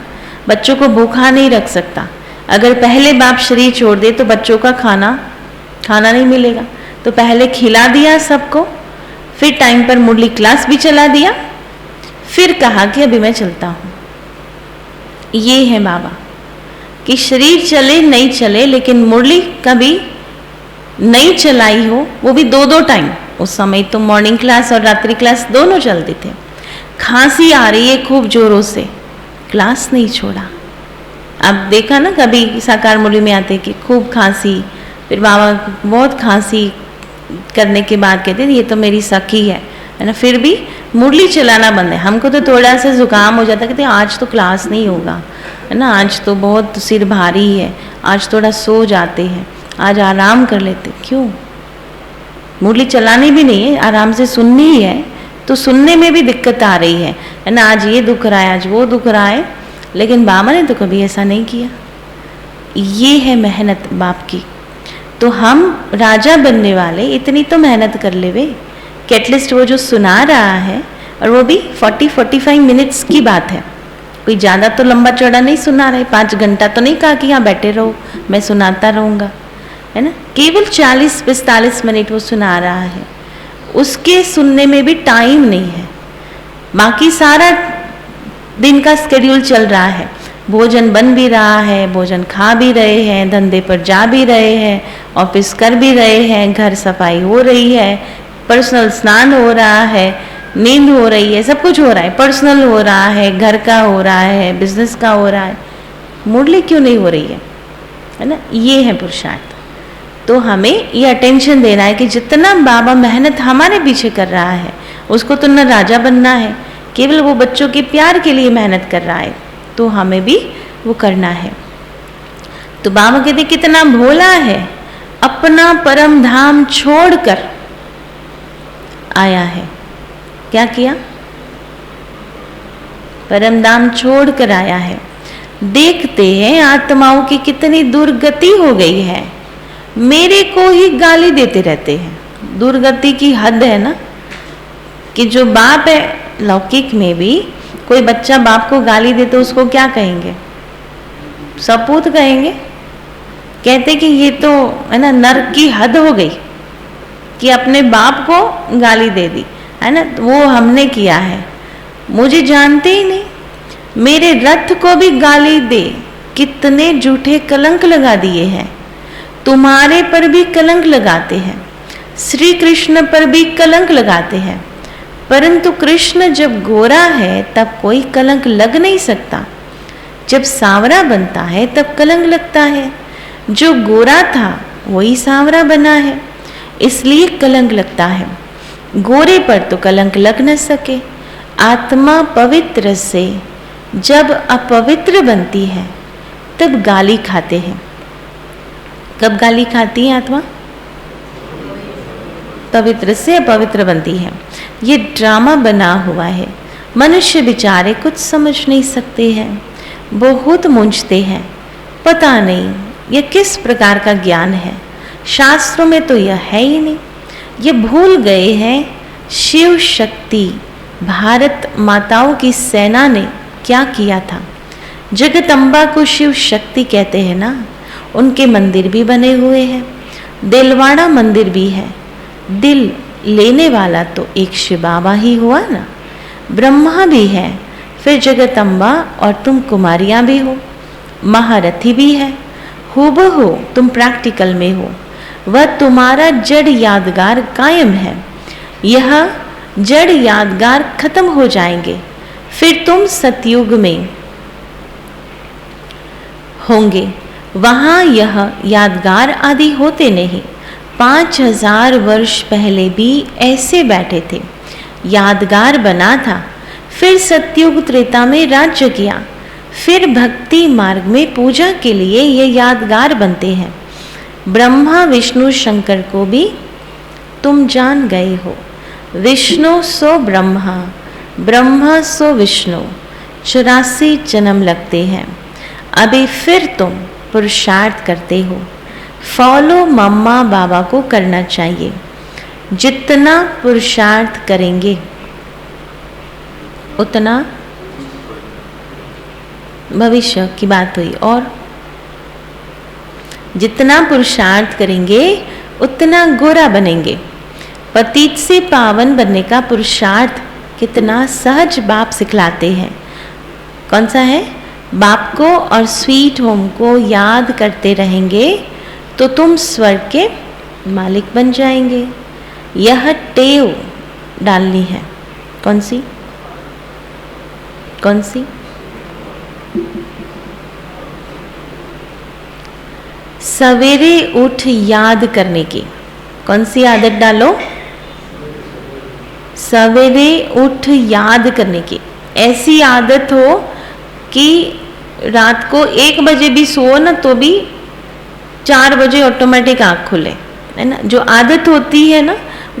S2: बच्चों को भूखा नहीं रख सकता। अगर पहले बाप शरीर छोड़ दे तो बच्चों का खाना नहीं मिलेगा। तो पहले खिला दिया सबको, फिर टाइम पर मुरली क्लास भी चला दिया, फिर कहा कि अभी मैं चलता हूँ। ये है बाबा कि शरीर चले नहीं चले लेकिन मुरली कभी नहीं चलाई हो, वो भी 2-2 टाइम। उस समय तो मॉर्निंग क्लास और रात्रि क्लास दोनों चलते थे। खांसी आ रही है खूब जोरों से, क्लास नहीं छोड़ा। अब देखा ना कभी साकार मुरली में आते कि खूब खांसी, फिर बाबा बहुत खांसी करने के बाद कहते ये तो मेरी सखी है ना, फिर भी मुरली चलाना बंद है। हमको तो थोड़ा सा जुकाम हो जाता, कहते आज तो क्लास नहीं होगा, है ना, आज तो बहुत सिर भारी है, आज थोड़ा सो जाते हैं, आज आराम कर लेते। क्यों? मुरली चलानी भी नहीं है, आराम से सुननी ही है, तो सुनने में भी दिक्कत आ रही है ना। आज ये दुख रहा है, आज वो दुख रहा है, लेकिन बाबा ने तो कभी ऐसा नहीं किया। ये है मेहनत बाप की। तो हम राजा बनने वाले इतनी तो मेहनत कर ले वे कि एटलीस्ट वो जो सुना रहा है, और वो भी 40-45 मिनट्स की बात है, कोई ज़्यादा तो लंबा चौड़ा नहीं सुना रहे। 5 घंटा तो नहीं कहा कि यहाँ बैठे रहो मैं सुनाता रहूँगा, है ना। केवल 40-45 मिनट वो सुना रहा है, उसके सुनने में भी टाइम नहीं है। बाकी सारा दिन का स्केड्यूल चल रहा है, भोजन बन भी रहा है, भोजन खा भी रहे हैं, धंधे पर जा भी रहे हैं, ऑफिस कर भी रहे हैं, घर सफाई हो रही है, पर्सनल स्नान हो रहा है, नींद हो रही है, सब कुछ हो रहा है, पर्सनल हो रहा है, घर का हो रहा है, बिजनेस का हो रहा है। मुरली क्यों नहीं हो रही है ना। ये है पुरुषार्थ। तो हमें ये अटेंशन देना है कि जितना बाबा मेहनत हमारे पीछे कर रहा है, उसको तो न राजा बनना है, केवल वो बच्चों के प्यार के लिए मेहनत कर रहा है, तो हमें भी वो करना है। तो बाबा कहते कितना भोला है, अपना परम धाम छोड़कर आया है। क्या किया? परम धाम छोड़कर आया है। देखते हैं आत्माओं की कितनी दुर्गति हो गई है, मेरे को ही गाली देते रहते हैं। दुर्गति की हद है ना, कि जो बाप है लौकिक में भी कोई बच्चा बाप को गाली दे तो उसको क्या कहेंगे? सपूत कहेंगे, कहते कि ये तो है ना नर्क की हद हो गई कि अपने बाप को गाली दे दी, है ना, तो वो हमने किया है, मुझे जानते ही नहीं, मेरे रथ को भी गाली दे, कितने झूठे कलंक लगा दिए हैं, तुम्हारे पर भी कलंक लगाते हैं, श्री कृष्ण पर भी कलंक लगाते हैं, परंतु कृष्ण जब गोरा है तब कोई कलंक लग नहीं सकता, जब सांवरा बनता है तब कलंक लगता है, जो गोरा था वही सांवरा बना है, इसलिए कलंक लगता है, गोरे पर तो कलंक लग न सके। आत्मा पवित्र से जब अपवित्र बनती है तब गाली खाते हैं। कब गाली खाती है आत्मा? पवित्र से अपवित्र बनती है। ये ड्रामा बना हुआ है, मनुष्य बेचारे कुछ समझ नहीं सकते हैं, बहुत मूंझते हैं, पता नहीं यह किस प्रकार का ज्ञान है, शास्त्रों में तो यह है ही नहीं, ये भूल गए हैं शिव शक्ति भारत माताओं की सेना ने क्या किया था। जगदम्बा को शिव शक्ति कहते हैं ना, उनके मंदिर भी बने हुए हैं, दिलवाड़ा मंदिर भी है, दिल लेने वाला तो एक शिव बाबा ही हुआ ना, ब्रह्मा भी है, फिर जगदम्बा और तुम कुमारियाँ भी हो, महारथी भी है, हूबहू तुम प्रैक्टिकल में हो, वह तुम्हारा जड़ यादगार कायम है, यह जड़ यादगार खत्म हो जाएंगे, फिर तुम सतयुग में होंगे, वहाँ यह यादगार आदि होते नहीं। 5000 वर्ष पहले भी ऐसे बैठे थे, यादगार बना था, फिर सतयुग त्रेता में राज्य किया, फिर भक्ति मार्ग में पूजा के लिए ये यादगार बनते हैं। ब्रह्मा विष्णु शंकर को भी तुम जान गए हो, विष्णु सो ब्रह्मा, ब्रह्मा सो विष्णु, 84 जन्म लगते हैं, अभी फिर तुम पुरुषार्थ करते हो, फॉलो मम्मा बाबा को करना चाहिए, जितना पुरुषार्थ करेंगे उतना भविष्य की बात हुई, और जितना पुरुषार्थ करेंगे उतना गोरा बनेंगे। पतित से पावन बनने का पुरुषार्थ कितना सहज बाप सिखलाते हैं। कौन सा है? बाप को और स्वीट होम को याद करते रहेंगे तो तुम स्वर्ग के मालिक बन जाएंगे। यह टेव डालनी है। कौन सी? कौन सी? सवेरे उठ याद करने की। कौन सी आदत डालो? सवेरे उठ याद करने की। ऐसी आदत हो कि रात को 1 बजे भी सो ना तो भी 4 बजे ऑटोमेटिक आँख खुले, है ना। जो आदत होती है ना,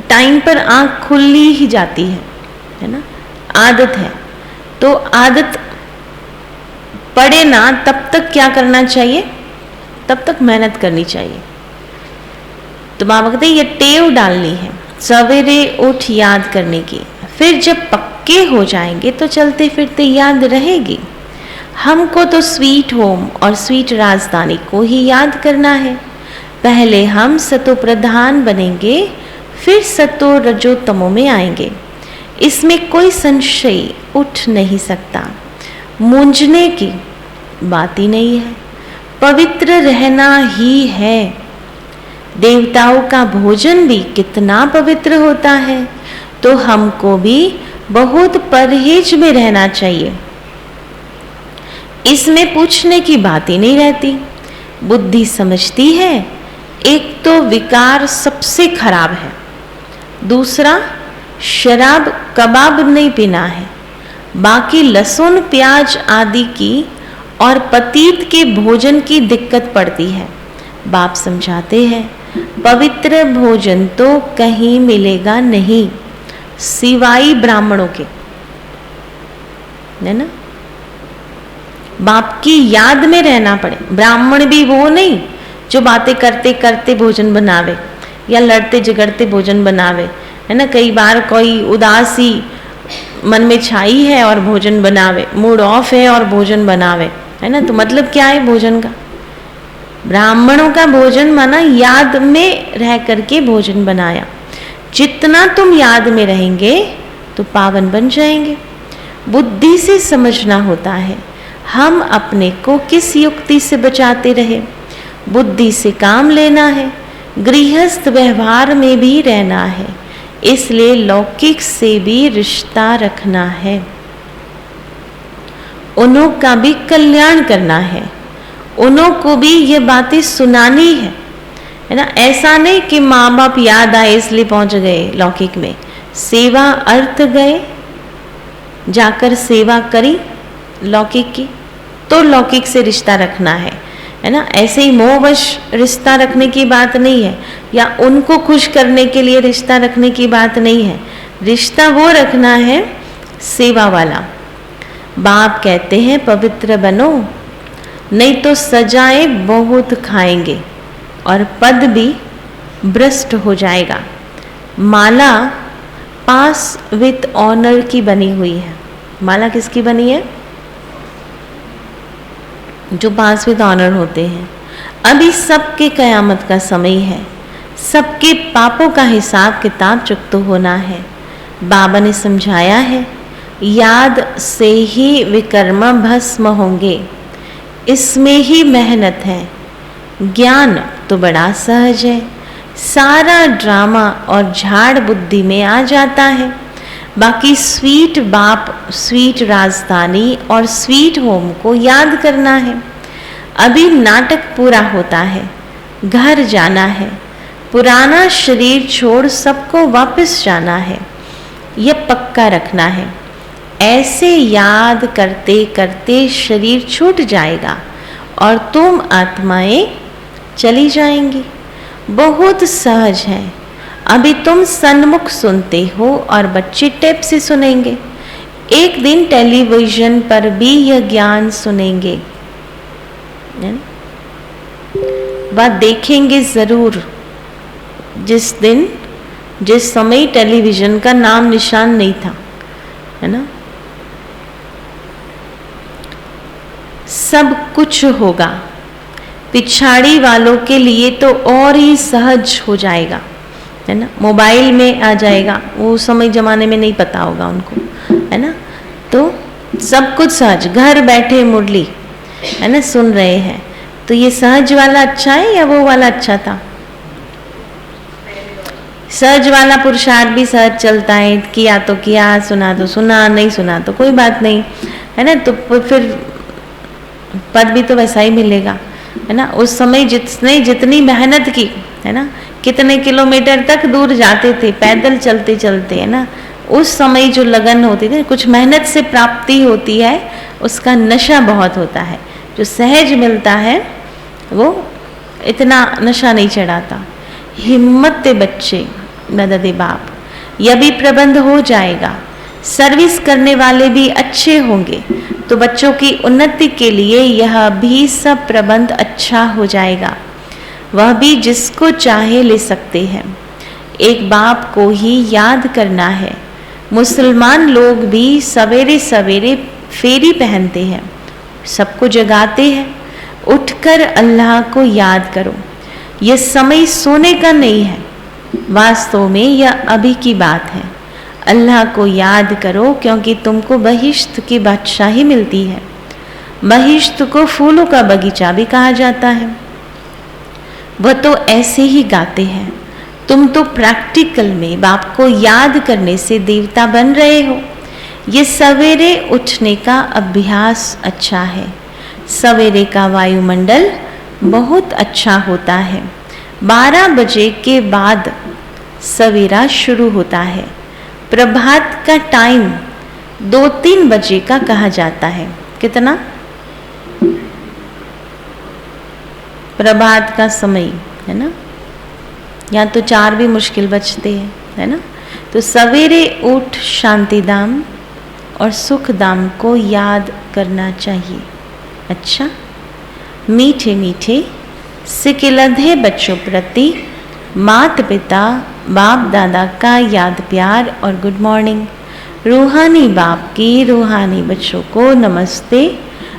S2: टाइम पर आँख खुली ही जाती है ना, आदत है। तो आदत पड़े ना तब तक क्या करना चाहिए? तब तक मेहनत करनी चाहिए। तो बाबा कहते हैं ये टेव डालनी है, सवेरे उठ याद करने की। फिर जब पक्के हो जाएंगे तो चलते फिरते याद रहेगी। हमको तो स्वीट होम और स्वीट राजधानी को ही याद करना है। पहले हम सतो प्रधान बनेंगे, फिर सतो रजो तमो में आएंगे। इसमें कोई संशय उठ नहीं सकता, मूंझने की बात ही नहीं है। पवित्र रहना ही है। देवताओं का भोजन भी कितना पवित्र होता है, तो हमको भी बहुत परहेज में रहना चाहिए। इसमें पूछने की बात ही नहीं रहती। बुद्धि समझती है, एक तो विकार सबसे खराब है, दूसरा शराब कबाब नहीं पीना है, बाकी लहसुन प्याज आदि की और पतीत के भोजन की दिक्कत पड़ती है। बाप समझाते हैं पवित्र भोजन तो कहीं मिलेगा नहीं सिवाय ब्राह्मणों के, है ना। बाप की याद में रहना पड़े। ब्राह्मण भी वो नहीं जो बातें करते करते भोजन बनावे या लड़ते झगड़ते भोजन बनावे, है ना। कई बार कोई उदासी मन में छाई है और भोजन बनावे, मूड ऑफ है और भोजन बनावे, है ना। तो मतलब क्या है भोजन का? ब्राह्मणों का भोजन माना याद में रह करके भोजन बनाया। जितना तुम याद में रहेंगे तो पावन बन जाएंगे। बुद्धि से समझना होता है हम अपने को किस युक्ति से बचाते रहे। बुद्धि से काम लेना है, गृहस्थ व्यवहार में भी रहना है, इसलिए लौकिक से भी रिश्ता रखना है, उन्हों का भी कल्याण करना है, उन्हों को भी ये बातें सुनानी है ना। ऐसा नहीं कि माँ बाप याद आए इसलिए पहुंच गए लौकिक में। सेवा अर्थ गए, जाकर सेवा करी लौकिक की, तो लौकिक से रिश्ता रखना है ना। ऐसे ही मोहवश रिश्ता रखने की बात नहीं है, या उनको खुश करने के लिए रिश्ता रखने की बात नहीं है। रिश्ता वो रखना है सेवा वाला। बाप कहते हैं पवित्र बनो, नहीं तो सजाएं बहुत खाएंगे और पद भी भ्रष्ट हो जाएगा। माला पास विथ ऑनर की बनी हुई है। माला किसकी बनी है? जो पास विद ऑनर होते हैं। अभी सबके कयामत का समय है, सबके पापों का हिसाब किताब चुकता होना है। बाबा ने समझाया है याद से ही विकर्म भस्म होंगे, इसमें ही मेहनत है। ज्ञान तो बड़ा सहज है, सारा ड्रामा और झाड़ बुद्धि में आ जाता है। बाकी स्वीट बाप, स्वीट राजधानी और स्वीट होम को याद करना है। अभी नाटक पूरा होता है, घर जाना है, पुराना शरीर छोड़ सबको वापस जाना है, यह पक्का रखना है। ऐसे याद करते करते शरीर छूट जाएगा और तुम आत्माएं चली जाएंगी। बहुत सहज है। अभी तुम सन्मुख सुनते हो और बच्चे टेप से सुनेंगे। एक दिन टेलीविजन पर भी यह ज्ञान सुनेंगे, बात देखेंगे जरूर। जिस दिन, जिस समय टेलीविजन का नाम निशान नहीं था, है ना, सब कुछ होगा। पिछाड़ी वालों के लिए तो और ही सहज हो जाएगा, है ना। मोबाइल में आ जाएगा, वो समय जमाने में नहीं पता होगा उनको, है ना। तो सब कुछ सहज, घर बैठे मुरली, है ना, सुन रहे हैं। तो ये सहज वाला अच्छा है या वो वाला अच्छा था? सहज वाला पुरुषार्थ भी सहज चलता है, किया तो किया, सुना तो सुना, नहीं सुना तो कोई बात नहीं, है ना। तो फिर पद भी तो वैसा ही मिलेगा, है ना। उस समय जितनी मेहनत की, है ना, कितने किलोमीटर तक दूर जाते थे पैदल चलते चलते, है ना। उस समय जो लगन होती थी, कुछ मेहनत से प्राप्ति होती है, उसका नशा बहुत होता है। जो सहज मिलता है वो इतना नशा नहीं चढ़ाता। हिम्मत ते बच्चे नददे बाप, यह भी प्रबंध हो जाएगा। सर्विस करने वाले भी अच्छे होंगे तो बच्चों की उन्नति के लिए यह भी सब प्रबंध अच्छा हो जाएगा। वह भी जिसको चाहे ले सकते हैं। एक बाप को ही याद करना है। मुसलमान लोग भी सवेरे सवेरे फेरी पहनते हैं, सबको जगाते हैं, उठकर अल्लाह को याद करो। यह समय सोने का नहीं है, वास्तव में यह अभी की बात है। अल्लाह को याद करो क्योंकि तुमको बहिश्त की बादशाही मिलती है। बहिश्त को फूलों का बगीचा भी कहा जाता है। वह तो ऐसे ही गाते हैं, तुम तो प्रैक्टिकल में बाप को याद करने से देवता बन रहे हो। ये सवेरे उठने का अभ्यास अच्छा है। सवेरे का वायुमंडल बहुत अच्छा होता है। 12 बजे के बाद सवेरा शुरू होता है। प्रभात का टाइम 2-3 बजे का कहा जाता है। कितना? प्रभात का समय, है ना, या तो 4 भी मुश्किल बचते हैं, है ना। तो सवेरे उठ शांतिधाम और सुखधाम को याद करना चाहिए। अच्छा, मीठे मीठे सिकिलधे बच्चों प्रति माता पिता बाप दादा का याद प्यार और गुड मॉर्निंग। रूहानी बाप की रूहानी बच्चों को नमस्ते।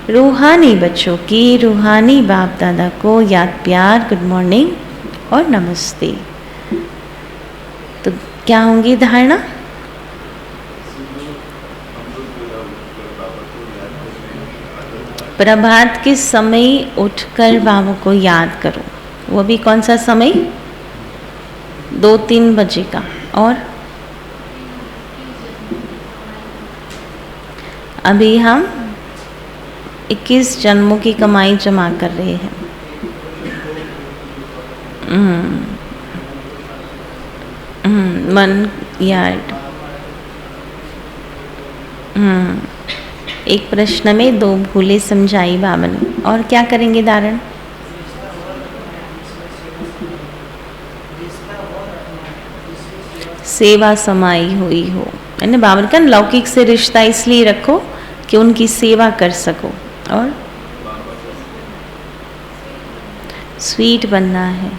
S2: रूहानी बच्चों की रूहानी बाप दादा को याद प्यार, गुड मॉर्निंग और नमस्ते। तो क्या होंगी धारणा? प्रभात के समय उठकर बाबा को याद करो। वो भी कौन सा समय? 2-3 बजे का। और अभी हम 21 जन्मों की कमाई जमा कर रहे हैं। मन यार्ड। एक प्रश्न में 2 भूले समझाई बाबा ने। और क्या करेंगे धारण? सेवा समाई हुई हो, है ना। बाबा ने कहा लौकिक से रिश्ता इसलिए रखो कि उनकी सेवा कर सको। और स्वीट बनना है।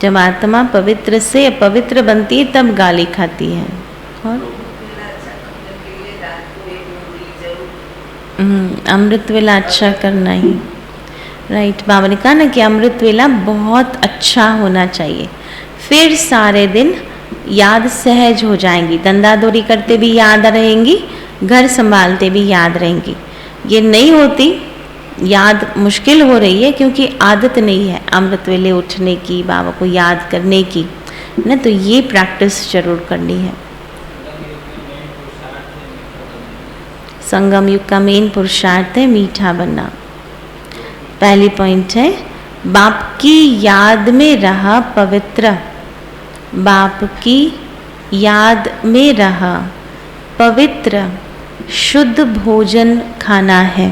S2: जब आत्मा पवित्र से अपवित्र बनती है तब गाली खाती है। और अमृत वेला अच्छा करना ही राइट। बाबा ने कहा ना कि अमृत वेला बहुत अच्छा होना चाहिए, फिर सारे दिन याद सहज हो जाएंगी। धंधादौरी करते भी याद रहेंगी, घर संभालते भी याद रहेंगी। ये नहीं होती, याद मुश्किल हो रही है क्योंकि आदत नहीं है अमृत वेले उठने की, बाबा को याद करने की, ना। तो ये प्रैक्टिस जरूर करनी है। संगम युग का मेन पुरुषार्थ है मीठा बनना। पहली पॉइंट है बाप की याद में रहा पवित्र। बाप की याद में रहा पवित्र शुद्ध भोजन खाना है।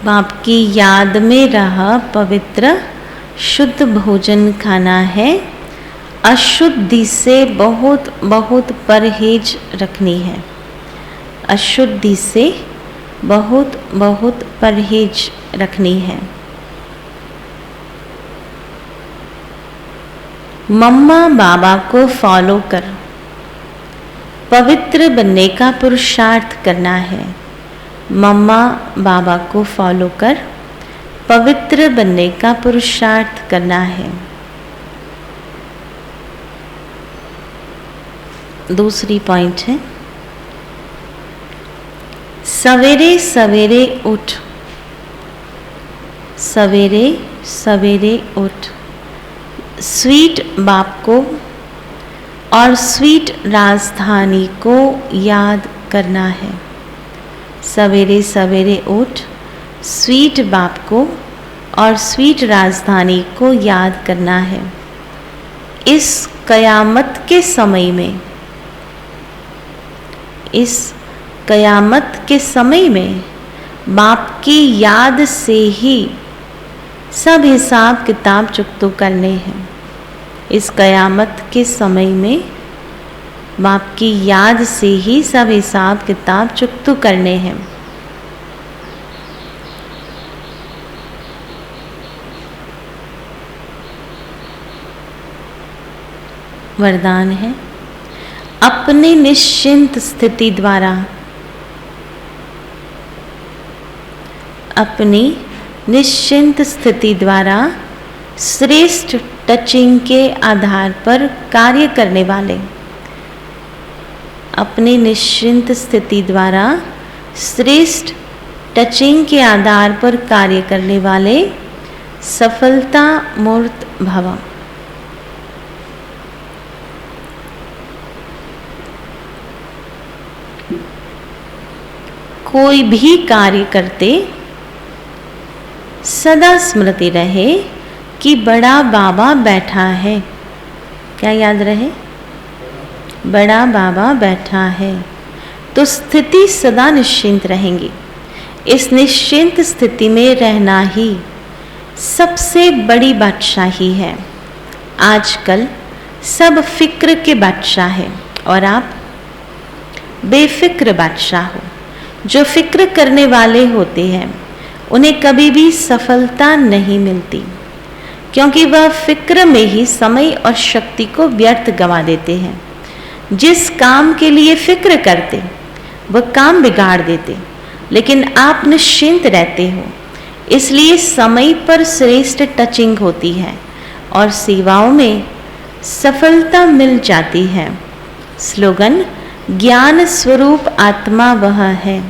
S2: बाप की याद में रहा पवित्र शुद्ध भोजन खाना है। अशुद्धि से बहुत बहुत परहेज रखनी है। अशुद्धि से बहुत बहुत परहेज रखनी है। मम्मा बाबा को फॉलो कर पवित्र बनने का पुरुषार्थ करना है। मम्मा बाबा को फॉलो कर पवित्र बनने का पुरुषार्थ करना है। दूसरी पॉइंट है सवेरे सवेरे उठ। सवेरे सवेरे उठ स्वीट बाप को और स्वीट राजधानी को याद करना है। सवेरे सवेरे उठ स्वीट बाप को और स्वीट राजधानी को याद करना है। इस कयामत के समय में, इस कयामत के समय में बाप की याद से ही सब हिसाब किताब चुकतो करने हैं। इस कयामत के समय में बाप की याद से ही सब हिसाब किताब चुकतो करने हैं। वरदान है अपनी निश्चिंत स्थिति द्वारा, अपनी निश्चिंत स्थिति द्वारा श्रेष्ठ टचिंग के आधार पर कार्य करने वाले, अपनी निश्चिंत स्थिति द्वारा श्रेष्ठ टचिंग के आधार पर कार्य करने वाले सफलता मूर्त भव। कोई भी कार्य करते सदा स्मृति रहे कि बड़ा बाबा बैठा है। क्या याद रहे? बड़ा बाबा बैठा है। तो स्थिति सदा निश्चिंत रहेंगी। इस निश्चिंत स्थिति में रहना ही सबसे बड़ी बादशाही है। आजकल सब फिक्र के बादशाह हैं और आप बेफिक्र बादशाह हो। जो फिक्र करने वाले होते हैं उन्हें कभी भी सफलता नहीं मिलती, क्योंकि वह फिक्र में ही समय और शक्ति को व्यर्थ गंवा देते हैं। जिस काम के लिए फिक्र करते वह काम बिगाड़ देते, लेकिन आप निश्चिंत रहते हो, इसलिए समय पर श्रेष्ठ टचिंग होती है और सेवाओं में सफलता मिल जाती है। स्लोगन: ज्ञान स्वरूप आत्मा वह है।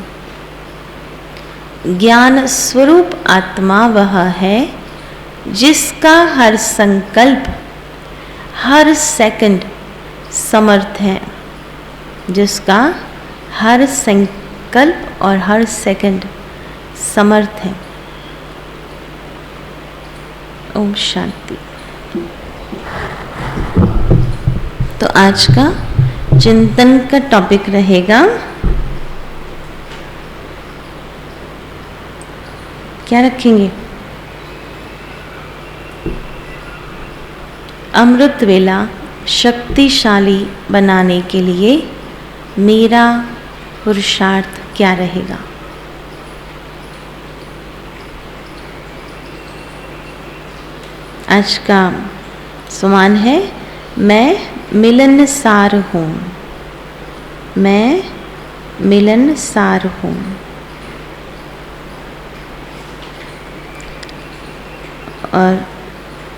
S2: ज्ञान स्वरूप आत्मा वह है जिसका हर संकल्प, हर सेकंड समर्थ है, जिसका हर संकल्प और हर सेकंड समर्थ है। ओम शांति। तो आज का चिंतन का टॉपिक रहेगा, क्या रखेंगे? अमृत वेला शक्तिशाली बनाने के लिए मेरा पुरुषार्थ क्या रहेगा? आज का सवाल है, मैं मिलनसार हूँ। मैं मिलनसार हूँ। और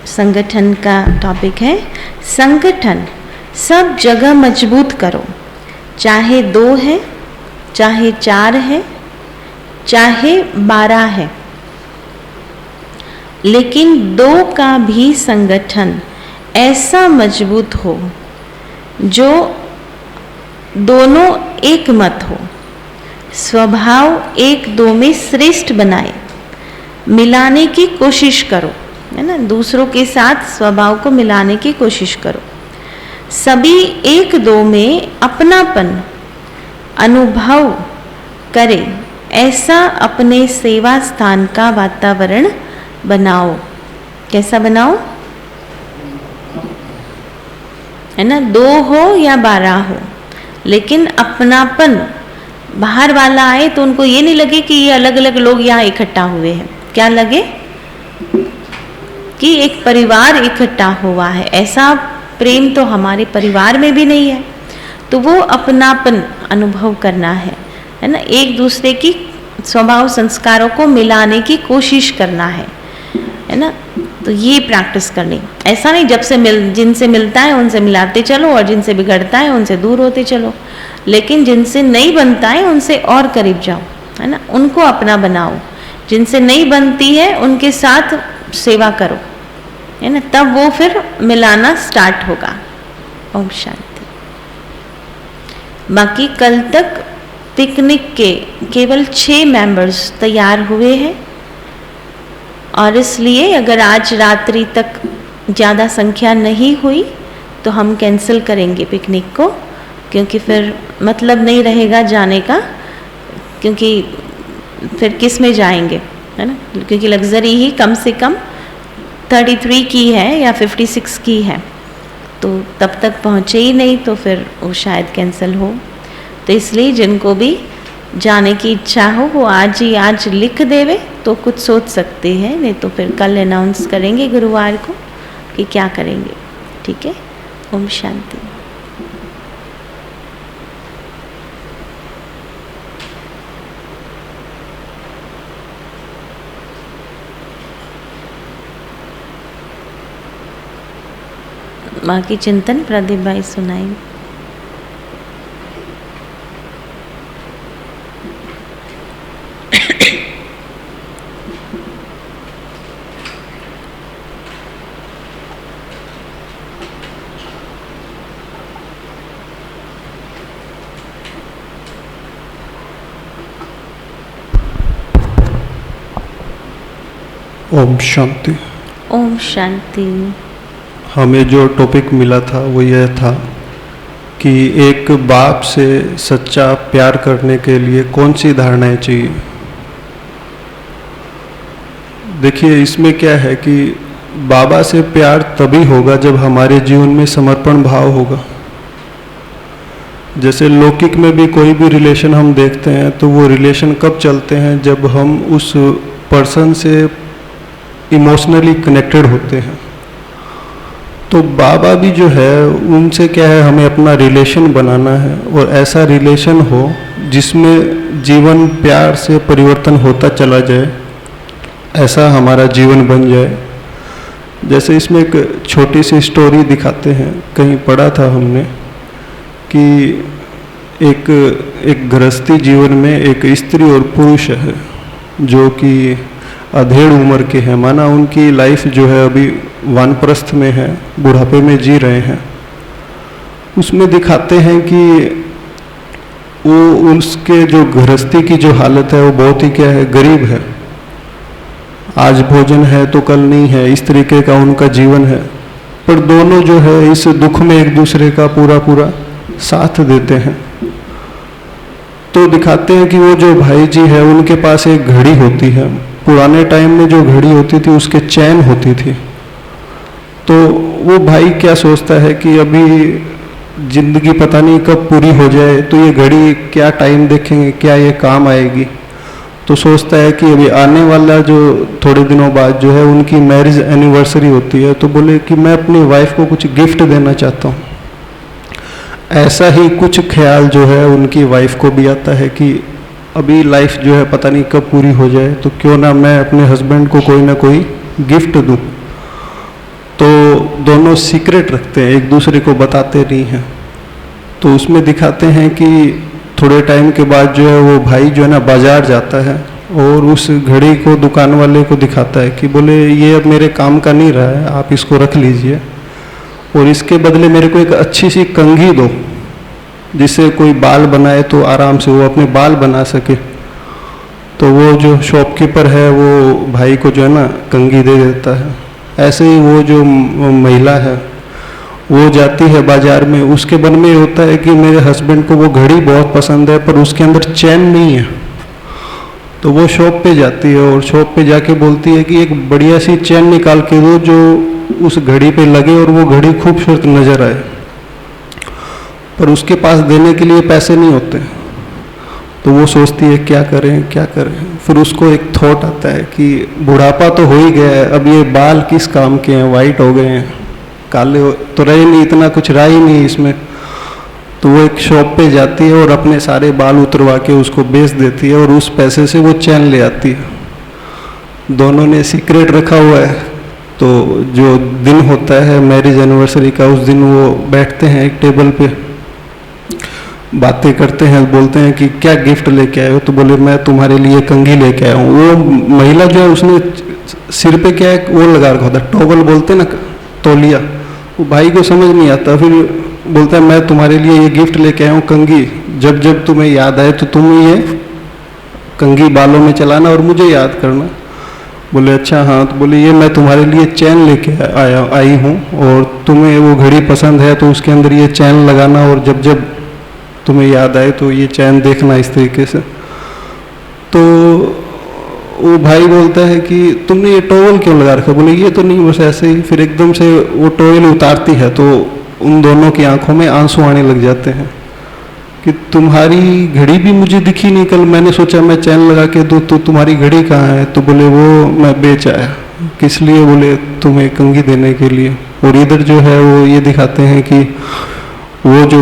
S2: संगठन का टॉपिक है, संगठन सब जगह मजबूत करो, चाहे 2 है, चाहे 4 है, चाहे 12 है, लेकिन 2 का भी संगठन ऐसा मजबूत हो जो दोनों एक मत हो, स्वभाव 1-2 में श्रेष्ठ बनाए, मिलाने की कोशिश करो, है ना। दूसरों के साथ स्वभाव को मिलाने की कोशिश करो। सभी 1-2 में अपनापन अनुभव करे, ऐसा अपने सेवा स्थान का वातावरण बनाओ। कैसा बनाओ? है ना, 2 हो या 12 हो, लेकिन अपनापन, बाहर वाला आए तो उनको ये नहीं लगे कि ये अलग अलग लोग यहाँ इकट्ठा हुए हैं। क्या लगे? कि एक परिवार इकट्ठा हुआ है। ऐसा प्रेम तो हमारे परिवार में भी नहीं है। तो वो अपनापन अनुभव करना है ना। एक दूसरे की स्वभाव संस्कारों को मिलाने की कोशिश करना है ना। तो ये प्रैक्टिस करनी। ऐसा नहीं जब से जिनसे मिलता है उनसे मिलाते चलो और जिनसे बिगड़ता है उनसे दूर होते चलो, लेकिन जिनसे नहीं बनता है उनसे और करीब जाओ, है ना। उनको अपना बनाओ। जिनसे नहीं बनती है उनके साथ सेवा करो, है ना, तब वो फिर मिलाना स्टार्ट होगा। ओम शांति। बाकी कल तक पिकनिक के केवल 6 मेंबर्स तैयार हुए हैं और इसलिए अगर आज रात्रि तक ज़्यादा संख्या नहीं हुई तो हम कैंसिल करेंगे पिकनिक को, क्योंकि फिर मतलब नहीं रहेगा जाने का, क्योंकि फिर किस में जाएंगे, है ना। क्योंकि लग्जरी ही कम से कम 33 की है या 56 की है, तो तब तक पहुँचे ही नहीं तो फिर वो शायद कैंसिल हो। तो इसलिए जिनको भी जाने की इच्छा हो वो आज लिख देवे तो कुछ सोच सकते हैं, नहीं तो फिर कल अनाउंस करेंगे गुरुवार को कि क्या करेंगे। ठीक है। ओम शांति। बाकी चिंतन प्रदीप भाई सुनाएंगे।
S3: ओम शांति।
S2: ओम शांति।
S3: हमें जो टॉपिक मिला था वो यह था कि एक बाप से सच्चा प्यार करने के लिए कौन सी धारणाएं चाहिए। देखिए, इसमें क्या है कि बाबा से प्यार तभी होगा जब हमारे जीवन में समर्पण भाव होगा। जैसे लौकिक में भी कोई भी रिलेशन हम देखते हैं तो वो रिलेशन कब चलते हैं, जब हम उस पर्सन से इमोशनली कनेक्टेड होते हैं। तो बाबा भी जो है उनसे क्या है, हमें अपना रिलेशन बनाना है और ऐसा रिलेशन हो जिसमें जीवन प्यार से परिवर्तन होता चला जाए, ऐसा हमारा जीवन बन जाए। जैसे इसमें एक छोटी सी स्टोरी दिखाते हैं, कहीं पढ़ा था हमने कि एक गृहस्थी जीवन में एक स्त्री और पुरुष है जो कि अधेड़ उम्र के हैं, माना उनकी लाइफ जो है अभी वानप्रस्थ में है, बुढ़ापे में जी रहे हैं। उसमें दिखाते हैं कि वो उसके जो गृहस्थी की जो हालत है वो बहुत ही क्या है, गरीब है। आज भोजन है तो कल नहीं है, इस तरीके का उनका जीवन है। पर दोनों जो है इस दुख में एक दूसरे का पूरा साथ देते हैं। तो दिखाते हैं कि वो जो भाई जी है उनके पास एक घड़ी होती है। पुराने टाइम में जो घड़ी होती थी उसके चैन होती थी। तो वो भाई क्या सोचता है कि अभी जिंदगी पता नहीं कब पूरी हो जाए, तो ये घड़ी क्या टाइम देखेंगे, क्या ये काम आएगी। तो सोचता है कि अभी आने वाला जो थोड़े दिनों बाद जो है उनकी मैरिज एनिवर्सरी होती है, तो बोले कि मैं अपनी वाइफ को कुछ गिफ्ट देना चाहता हूँ। ऐसा ही कुछ ख्याल जो है उनकी वाइफ को भी आता है कि अभी लाइफ जो है पता नहीं कब पूरी हो जाए, तो क्यों ना मैं अपने हस्बैंड को कोई ना कोई गिफ्ट दूँ। तो दोनों सीक्रेट रखते हैं, एक दूसरे को बताते नहीं हैं। तो उसमें दिखाते हैं कि थोड़े टाइम के बाद जो है वो भाई जो है ना बाजार जाता है और उस घड़ी को दुकान वाले को दिखाता है कि बोले ये अब मेरे काम का नहीं रहा है, आप इसको रख लीजिए और इसके बदले मेरे को एक अच्छी सी कंघी दो जिससे कोई बाल बनाए तो आराम से वो अपने बाल बना सके। तो वो जो शॉपकीपर है वो भाई को जो है ना कंघी दे देता है। ऐसे ही वो जो महिला है वो जाती है बाजार में, उसके मन में होता है कि मेरे हस्बैंड को वो घड़ी बहुत पसंद है पर उसके अंदर चैन नहीं है। तो वो शॉप पे जाती है और शॉप पे जाके बोलती है कि एक बढ़िया सी चैन निकाल के दो जो उस घड़ी पे लगे और वो घड़ी खूबसूरत नजर आए। पर उसके पास देने के लिए पैसे नहीं होते। तो वो सोचती है क्या करें क्या करें। फिर उसको एक थॉट आता है कि बुढ़ापा तो हो ही गया है, अब ये बाल किस काम के हैं, वाइट हो गए हैं, काले तो रहे नहीं, इतना कुछ रहा ही नहीं इसमें। तो वो एक शॉप पे जाती है और अपने सारे बाल उतरवा के उसको बेच देती है और उस पैसे से वो चैन ले आती है। दोनों ने सीक्रेट रखा हुआ है। तो जो दिन होता है मैरिज एनिवर्सरी का, उस दिन वो बैठते हैं एक टेबल पे, बातें करते हैं, बोलते हैं कि क्या गिफ्ट लेके आए हो। तो बोले मैं तुम्हारे लिए कंघी लेके आया हूँ। वो महिला जो है उसने सिर पे क्या है वो लगा रखा होता है, टॉवल बोलते ना, तौलिया। वो भाई को समझ नहीं आता, फिर बोलता है मैं तुम्हारे लिए ये गिफ्ट लेके आया हूँ कंघी, जब जब तुम्हें याद आए तो तुम ये कंघी बालों में चलाना और मुझे याद करना। बोले अच्छा हाँ। तो बोले ये मैं तुम्हारे लिए चैन लेके आई हूँ और तुम्हें वो घड़ी पसंद है तो उसके अंदर ये चैन लगाना और जब जब तुम्हें याद आए तो ये चैन देखना इस तरीके से। तो वो भाई बोलता है कि तुमने ये टॉवल क्यों लगा रखा। बोले ये तो नहीं, बस ऐसे ही। फिर एकदम से वो टॉवल उतारती है तो उन दोनों की आंखों में आंसू आने लग जाते हैं कि तुम्हारी घड़ी भी मुझे दिखी नहीं, कल मैंने सोचा मैं चैन लगा के दूँ तो तुम्हारी घड़ी कहाँ है। तो बोले वो मैं बेच आया। किस लिए। बोले तुम्हें कंघी देने के लिए। और इधर जो है वो ये दिखाते हैं कि वो जो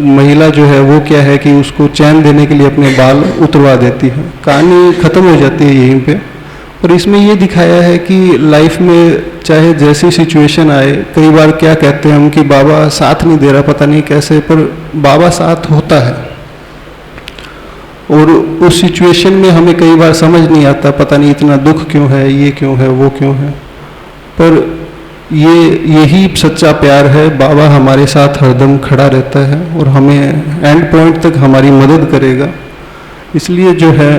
S3: महिला जो है वो क्या है कि उसको चैन देने के लिए अपने बाल उतरवा देती है। कहानी खत्म हो जाती है यहीं पे। और इसमें ये दिखाया है कि लाइफ में चाहे जैसी सिचुएशन आए, कई बार क्या कहते हैं हम कि बाबा साथ नहीं दे रहा, पता नहीं कैसे, पर बाबा साथ होता है। और उस सिचुएशन में हमें कई बार समझ नहीं आता, पता नहीं इतना दुख क्यों है, ये क्यों है, वो क्यों है। पर यही सच्चा प्यार है। बाबा हमारे साथ हरदम खड़ा रहता है और हमें एंड पॉइंट तक हमारी मदद करेगा। इसलिए जो है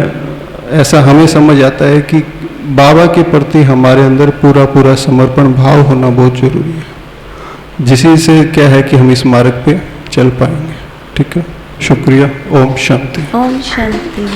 S3: ऐसा हमें समझ आता है कि बाबा के प्रति हमारे अंदर पूरा समर्पण भाव होना बहुत जरूरी है, जिसी से क्या है कि हम इस मार्ग पे चल पाएंगे। ठीक है, शुक्रिया। ओम शांति।
S2: ओम शांति।